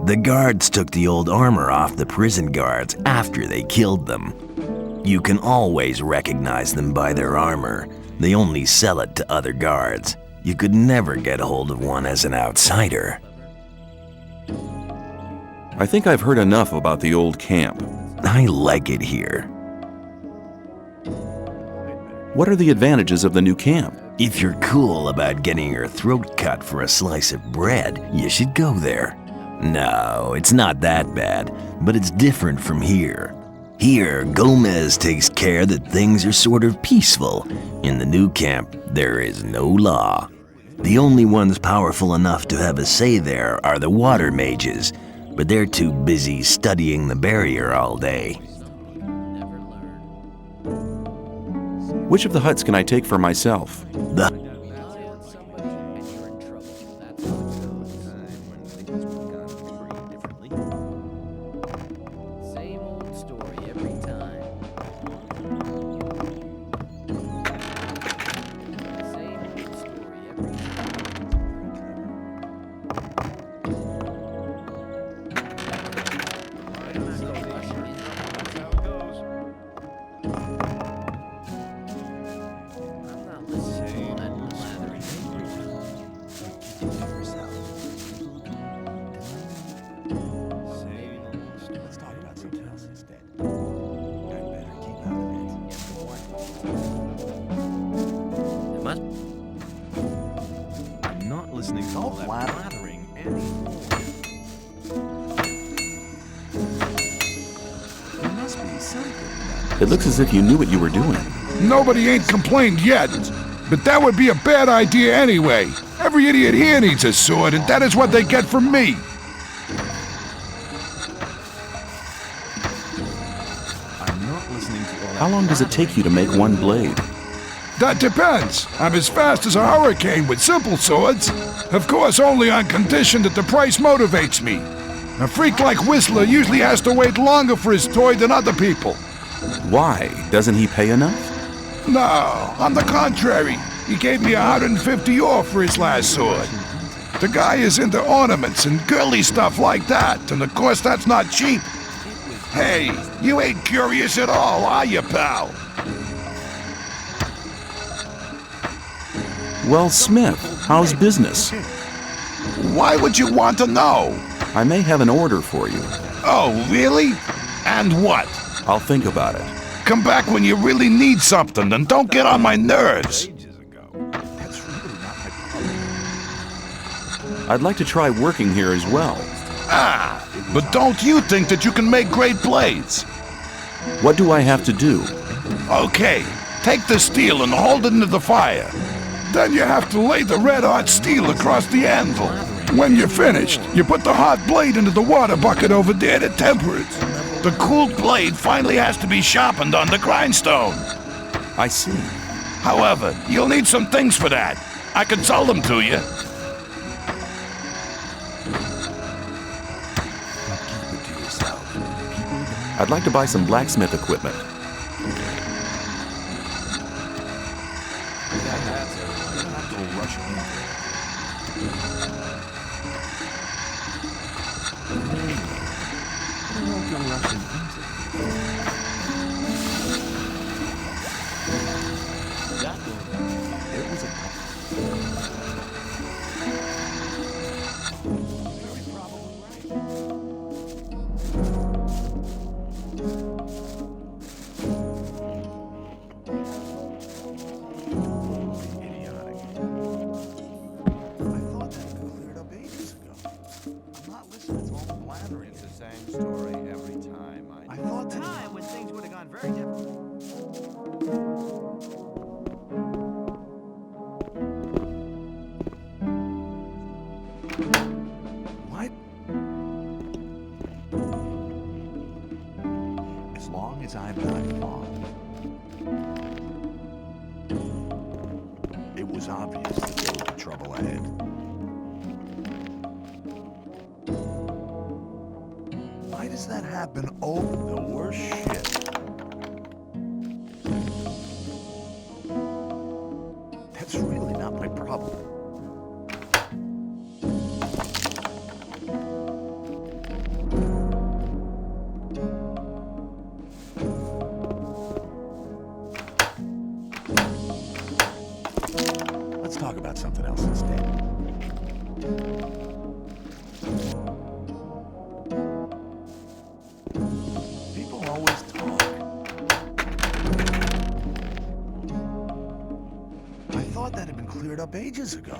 The guards took the old armor off the prison guards after they killed them. You can always recognize them by their armor. They only sell it to other guards. You could never get hold of one as an outsider. I think I've heard enough about the old camp. I like it here. What are the advantages of the new camp? If you're cool about getting your throat cut for a slice of bread, you should go there. No, it's not that bad, but it's different from here. Here, Gomez takes care that things are sort of peaceful. In the new camp, there is no law. The only ones powerful enough to have a say there are the water mages, but they're too busy studying the barrier all day. Which of the huts can I take for myself? It looks as if you knew what you were doing. Nobody ain't complained yet, but that would be a bad idea anyway. Every idiot here needs a sword, and that is what they get from me. How long does it take you to make one blade? That depends. I'm as fast as a hurricane with simple swords. Of course, only on condition that the price motivates me. A freak like Whistler usually has to wait longer for his toy than other people. Why? Doesn't he pay enough? No, on the contrary. He gave me 150 ore for his last sword. The guy is into ornaments and girly stuff like that, and of course that's not cheap. Hey, you ain't curious at all, are you, pal? Well, Smith, how's business? Why would you want to know? I may have an order for you. Oh, really? And what? I'll think about it. Come back when you really need something, and don't get on my nerves. I'd like to try working here as well. Ah, but don't you think that you can make great blades? What do I have to do? Okay, take the steel and hold it into the fire. Then you have to lay the red-hot steel across the anvil. When you're finished, you put the hot blade into the water bucket over there to temper it. The cooled blade finally has to be sharpened on the grindstone. I see. However, you'll need some things for that. I can sell them to you. I'd like to buy some blacksmith equipment. What? As long as I'm not involved. It was obvious that there would be trouble ahead. Why does that happen? Oh, the worst shit. something else instead. People always talk. I thought that had been cleared up ages ago.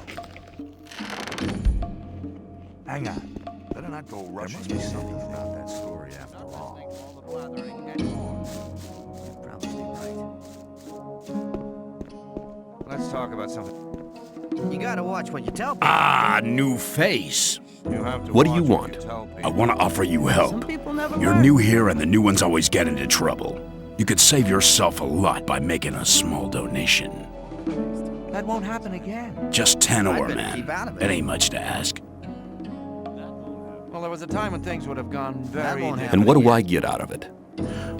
Hang on. Better not go rushing. There must be something about that story after all. Let's talk about something. You gotta watch what you tell people. Ah, new face. What do you want? I want to offer you help. Some people never You're learn. new here and the new ones always get into trouble. You could save yourself a lot by making a small donation. That won't happen again. Just 10 ore, better man. keep out of it. It ain't much to ask. Well, there was a time when things would have gone very different. And what do I get out of it?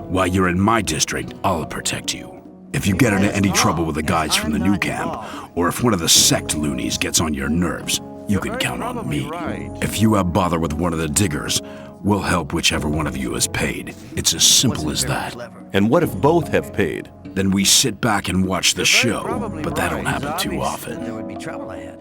While you're in my district, I'll protect you. If you get into any trouble with the guys from the new camp, or if one of the sect loonies gets on your nerves, you can count on me. If you have bother with one of the diggers, we'll help whichever one of you is paid. It's as simple as that. And what if both have paid? Then we sit back and watch the show, but that don't happen too There often. would be trouble ahead.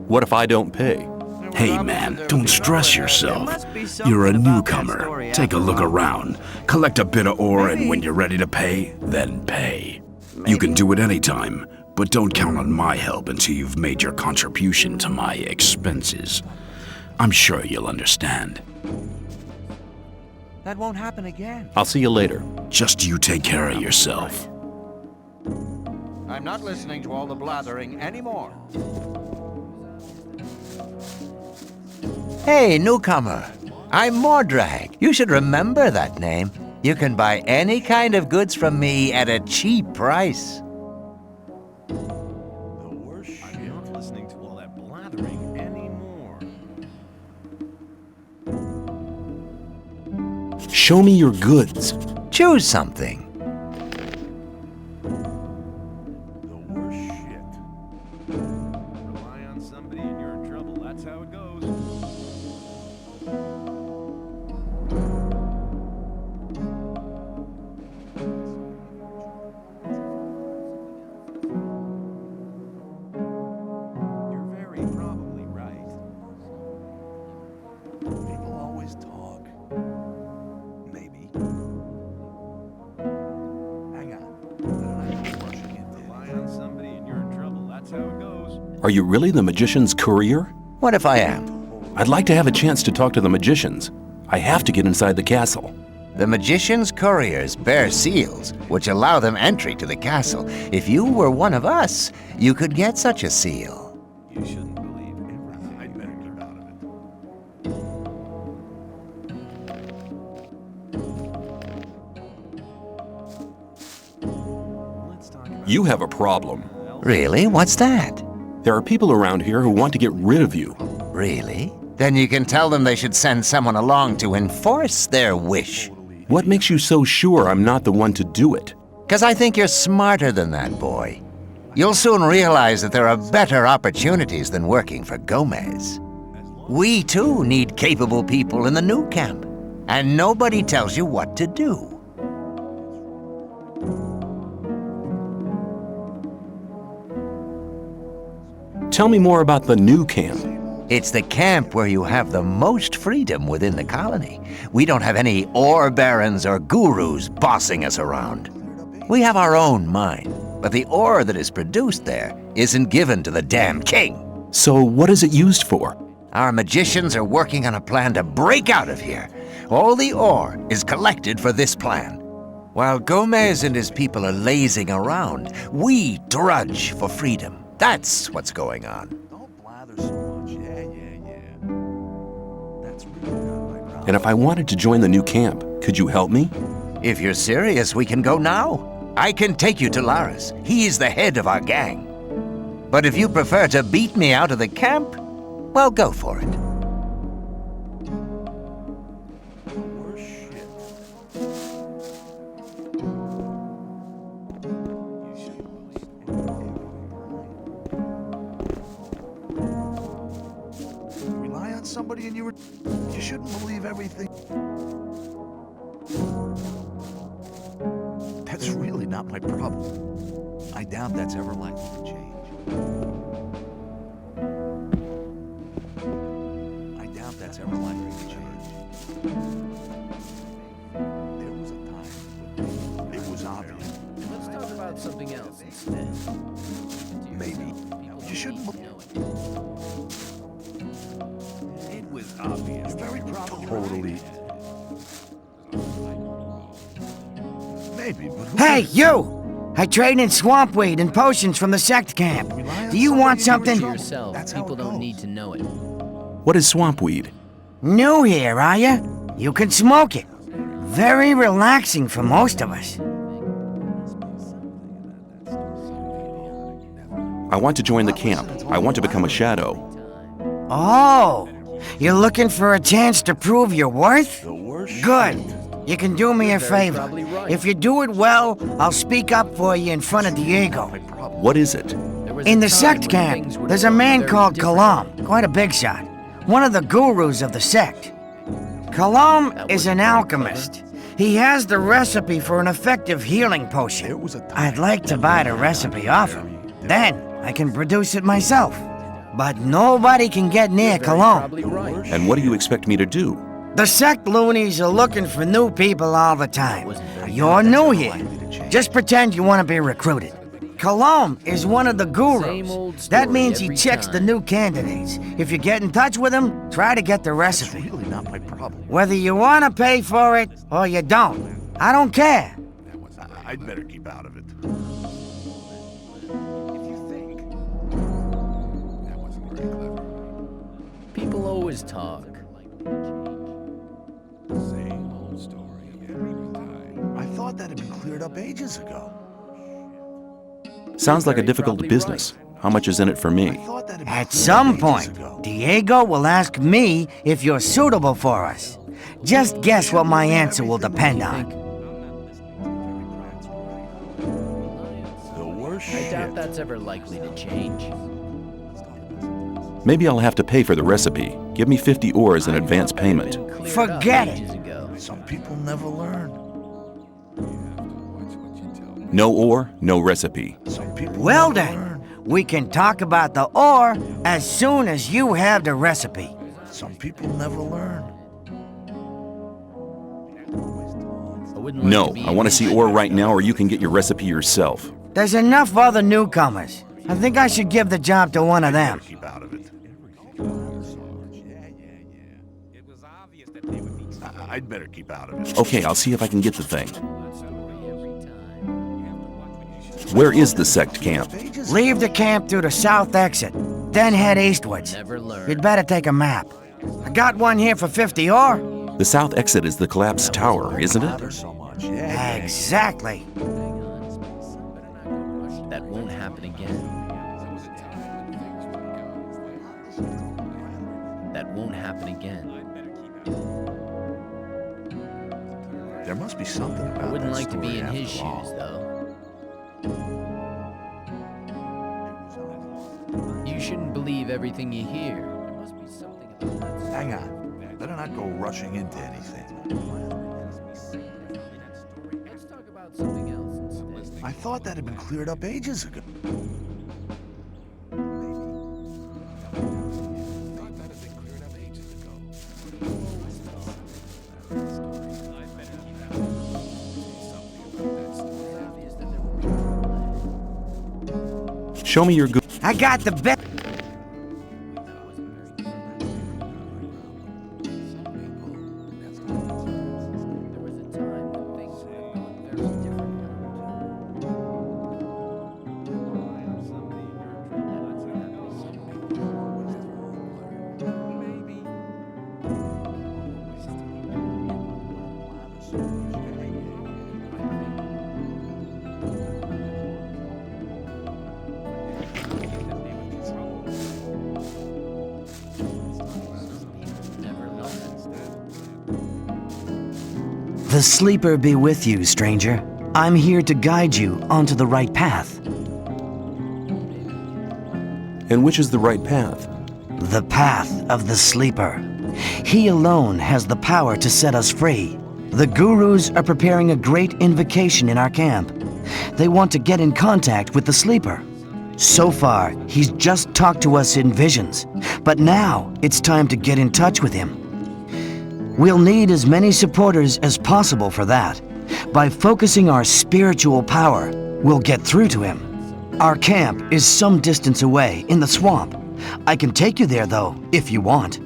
What if I don't pay? Hey man, don't stress yourself. You're a newcomer. Take a look around. Collect a bit of ore, and when you're ready to pay, then pay. You can do it anytime, but don't count on my help until you've made your contribution to my expenses. I'm sure you'll understand. That won't happen again. I'll see you later. Just you take care of yourself. I'm not listening to all the blathering anymore. Hey, newcomer. I'm Mordrag. You should remember that name. You can buy any kind of goods from me at a cheap price. I'm not listening to all that blathering anymore. Show me your goods. Choose something. Rely on somebody and you're in trouble. That's how it goes. You're very probably right. People always talk. Maybe. Hang on. Better not go rushing into it. Rely on somebody and you're in trouble. That's how it goes. Are you really the magician's courier? What if I am? I'd like to have a chance to talk to the magicians. I have to get inside the castle. The magician's couriers bear seals, which allow them entry to the castle. If you were one of us, you could get such a seal. You shouldn't believe everything. I'd better get out of it. You have a problem. Really? What's that? There are people around here who want to get rid of you. Really? Then you can tell them they should send someone along to enforce their wish. What makes you so sure I'm not the one to do it? 'Cause I think you're smarter than that, boy. You'll soon realize that there are better opportunities than working for Gomez. We too need capable people in the new camp, and nobody tells you what to do. Tell me more about the new camp. It's the camp where you have the most freedom within the colony. We don't have any ore barons or gurus bossing us around. We have our own mine, but the ore that is produced there isn't given to the damn king. So what is it used for? Our magicians are working on a plan to break out of here. All the ore is collected for this plan. While Gomez and his people are lazing around, we drudge for freedom. That's what's going on. Don't blather so much. Yeah. That's really not my problem. And if I wanted to join the new camp, could you help me? If you're serious, we can go now. I can take you to Laris. He's the head of our gang. But if you prefer to beat me out of the camp, well, go for it. Rely on somebody and you shouldn't believe everything. That's really not my problem. I doubt that's ever likely to change. ever likely to change. There was a time when it was obvious. Let's talk about something else instead. Maybe you shouldn't know it. It was obvious. Very probably. Totally. Maybe, but Hey, you! I trade in swamp weed and potions from the sect camp. Do you want something? Yourself, people don't need to know it. What is swamp weed? New here, are you? You can smoke it. Very relaxing for most of us. I want to join the camp. I want to become a shadow. Oh, you're looking for a chance to prove your worth? Good. You can do me a favor. If you do it well, I'll speak up for you in front of Diego. What is it? In the sect camp, there's a man called Kalam, quite a big shot. One of the gurus of the sect. Kalam is an alchemist. He has the recipe for an effective healing potion. I'd like to buy the recipe off him. Then I can produce it myself. But nobody can get near Kalam. And what do you expect me to do? The sect loonies are looking for new people all the time. You're new here. Just pretend you want to be recruited. Kalam is one of the gurus. That means he checks the new candidates. If you get in touch with him, try to get the recipe. That's really not my problem. Whether you want to pay for it or you don't, I don't care. I'd better keep out of it. People always talk. Same old story every time. I thought that had been cleared up ages ago. Sounds like a difficult business. How much is in it for me? At some point, Diego will ask me if you're suitable for us. Just guess what my answer will depend on. The worst I doubt that's ever likely to change. Maybe I'll have to pay for the recipe. Give me 50 ore as an advance payment. Forget it. Some people never learn. No ore, no recipe. Well then, we can talk about the ore as soon as you have the recipe. Some people never learn. No, I want to see ore right now or you can get your recipe yourself. There's enough other newcomers. I think I should give the job to one of them. Keep out of it. I'd better keep out of it. Okay, I'll see if I can get the thing. Where is the sect camp? Leave the camp through the south exit, then head eastwards. You'd better take a map. I got one here for 50 ore. The south exit is the collapsed tower, isn't it? Exactly. That won't happen again. That won't happen again. There must be something about I wouldn't that like to be story in his after all. shoes, though. You shouldn't believe everything you hear. There must be something about that. Hang on. Better not go rushing into anything. Let's talk about something else instead. I thought that had been cleared up ages ago. Show me your good. I got the best. The sleeper be with you, stranger. I'm here to guide you onto the right path. And which is the right path? The path of the sleeper. He alone has the power to set us free. The gurus are preparing a great invocation in our camp. They want to get in contact with the sleeper. So far, he's just talked to us in visions. But now, it's time to get in touch with him. We'll need as many supporters as possible for that. By focusing our spiritual power, we'll get through to him. Our camp is some distance away, in the swamp. I can take you there, though, if you want.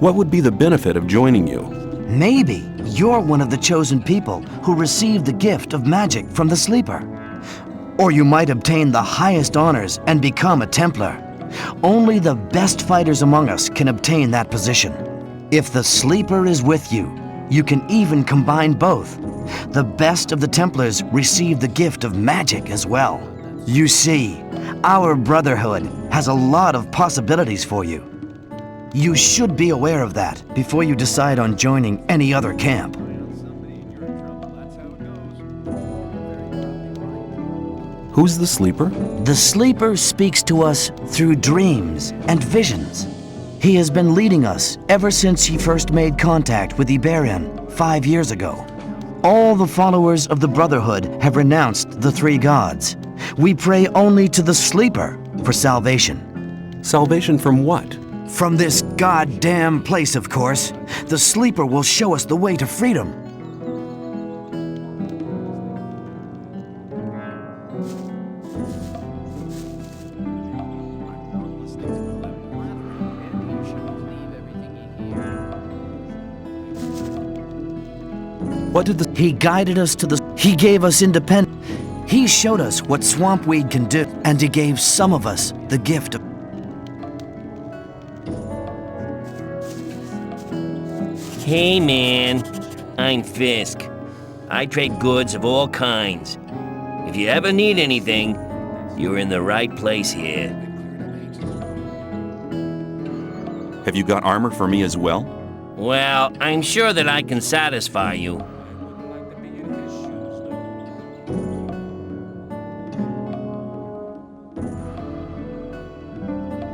What would be the benefit of joining you? Maybe you're one of the chosen people who received the gift of magic from the Sleeper. Or you might obtain the highest honors and become a Templar. Only the best fighters among us can obtain that position. If the Sleeper is with you, you can even combine both. The best of the Templars receive the gift of magic as well. You see, our Brotherhood has a lot of possibilities for you. You should be aware of that before you decide on joining any other camp. Who's the Sleeper? The Sleeper speaks to us through dreams and visions. He has been leading us ever since he first made contact with Iberian 5 years ago. All the followers of the Brotherhood have renounced the three gods. We pray only to the Sleeper for salvation. Salvation from what? From this goddamn place, of course. The Sleeper will show us the way to freedom. What did the... He guided us to the... He gave us independence. He showed us what swampweed can do, and he gave some of us the gift of... Hey man, I'm Fisk. I trade goods of all kinds. If you ever need anything, you're in the right place here. Have you got armor for me as well? Well, I'm sure that I can satisfy you.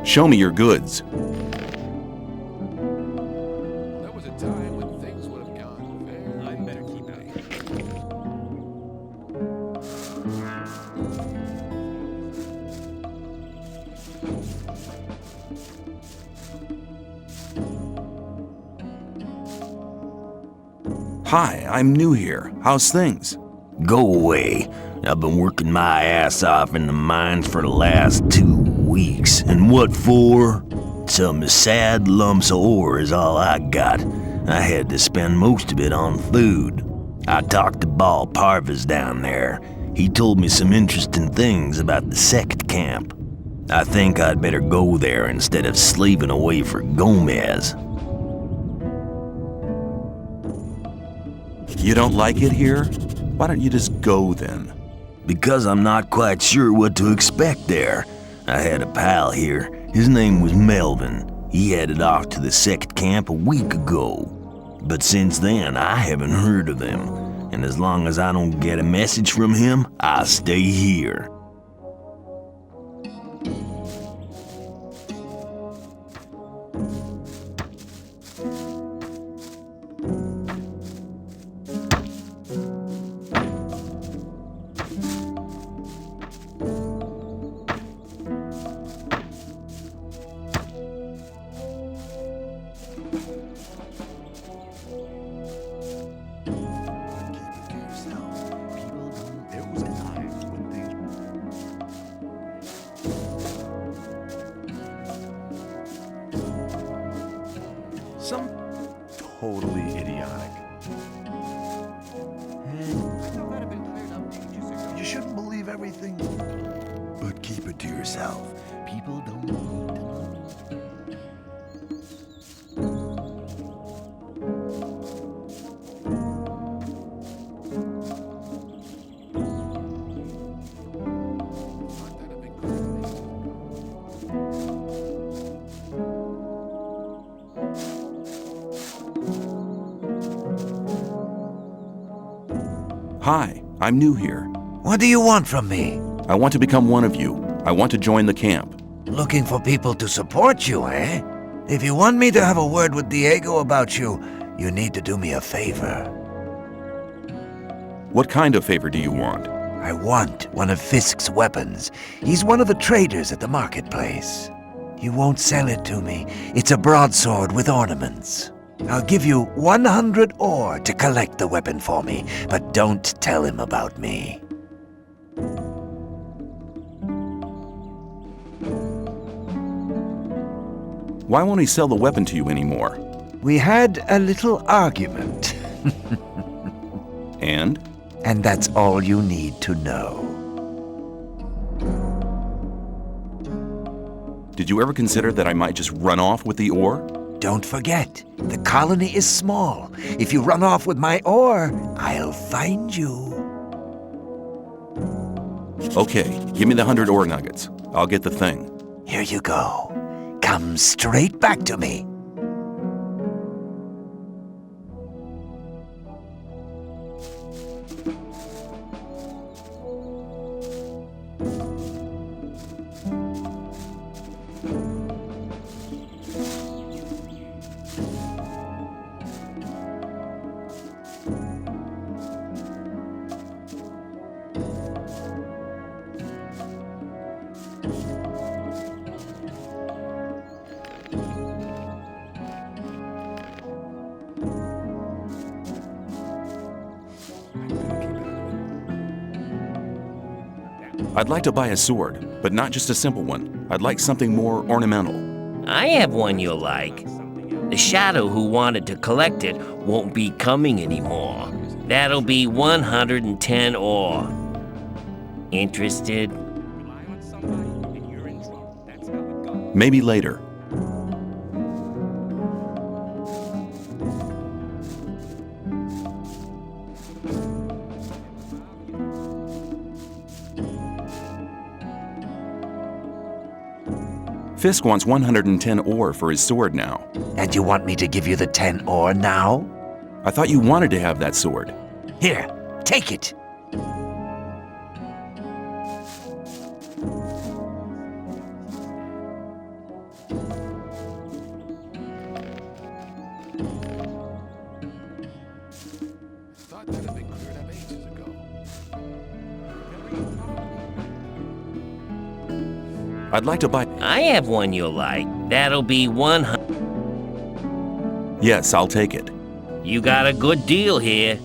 Show me your goods. Hi, I'm new here. How's things? Go away. I've been working my ass off in the mines for the last 2 weeks. And what for? Some sad lumps of ore is all I got. I had to spend most of it on food. I talked to Ball Parvis down there. He told me some interesting things about the sect camp. I think I'd better go there instead of slaving away for Gomez. You don't like it here? Why don't you just go then? Because I'm not quite sure what to expect there. I had a pal here. His name was Melvin. He headed off to the sect camp a week ago. But since then, I haven't heard of him. And as long as I don't get a message from him, I'll stay here. Some totally idiotic. You shouldn't believe everything. But keep it to yourself. People don't need to know. Hi, I'm new here. What do you want from me? I want to become one of you. I want to join the camp. Looking for people to support you, eh? If you want me to have a word with Diego about you, you need to do me a favor. What kind of favor do you want? I want one of Fisk's weapons. He's one of the traders at the marketplace. You won't sell it to me. It's a broadsword with ornaments. I'll give you 100 ore to collect the weapon for me, but don't tell him about me. Why won't he sell the weapon to you anymore? We had a little argument. And? And that's all you need to know. Did you ever consider that I might just run off with the ore? Don't forget, the colony is small. If you run off with my ore, I'll find you. Okay, give me the 100 ore nuggets. I'll get the thing. Here you go. Come straight back to me. I'd like to buy a sword, but not just a simple one. I'd like something more ornamental. I have one you'll like. The shadow who wanted to collect it won't be coming anymore. That'll be 110 ore. Interested? Maybe later. Fisk wants 110 ore for his sword now. And you want me to give you the 10 ore now? I thought you wanted to have that sword. Here, take it. Thought that had been cleared up ages ago. I'd like to buy... I have one you'll like. That'll be 100. Yes, I'll take it. You got a good deal here.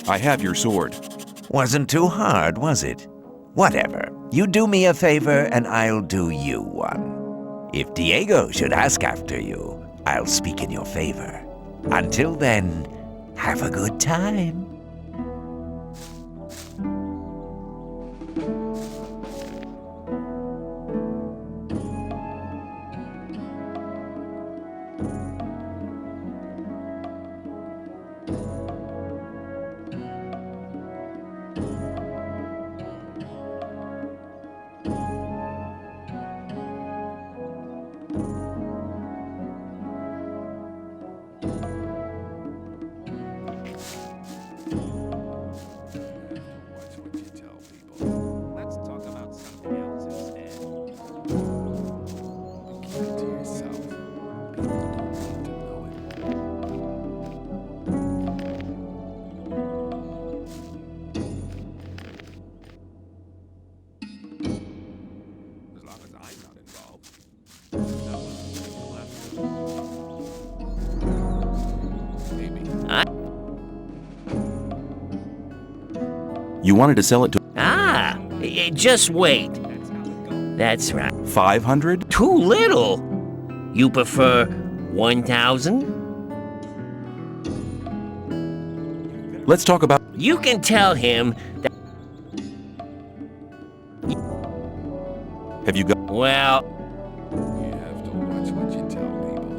I have your sword. Wasn't too hard, was it? Whatever. You do me a favor and I'll do you one. If Diego should ask after you, I'll speak in your favor. Until then, have a good time. Let's talk about something else instead. Keep it to yourself. People don't need to know it. As long as I'm not involved. You wanted to sell it to... Just wait. That's right. 500? Too little. You prefer 1,000? Let's talk about... You can tell him that... Have you got... Well... You have to watch what you tell people.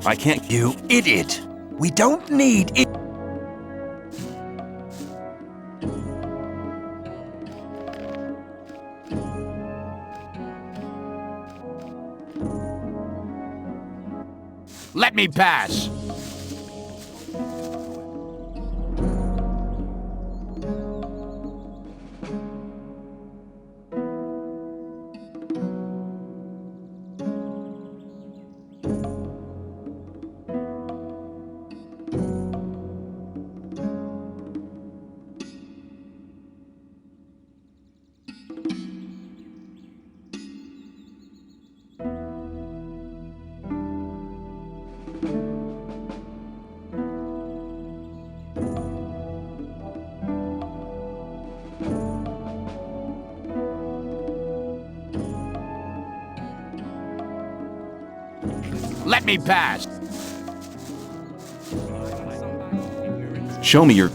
I can't... You idiot! We don't need it. Let me pass! Show me your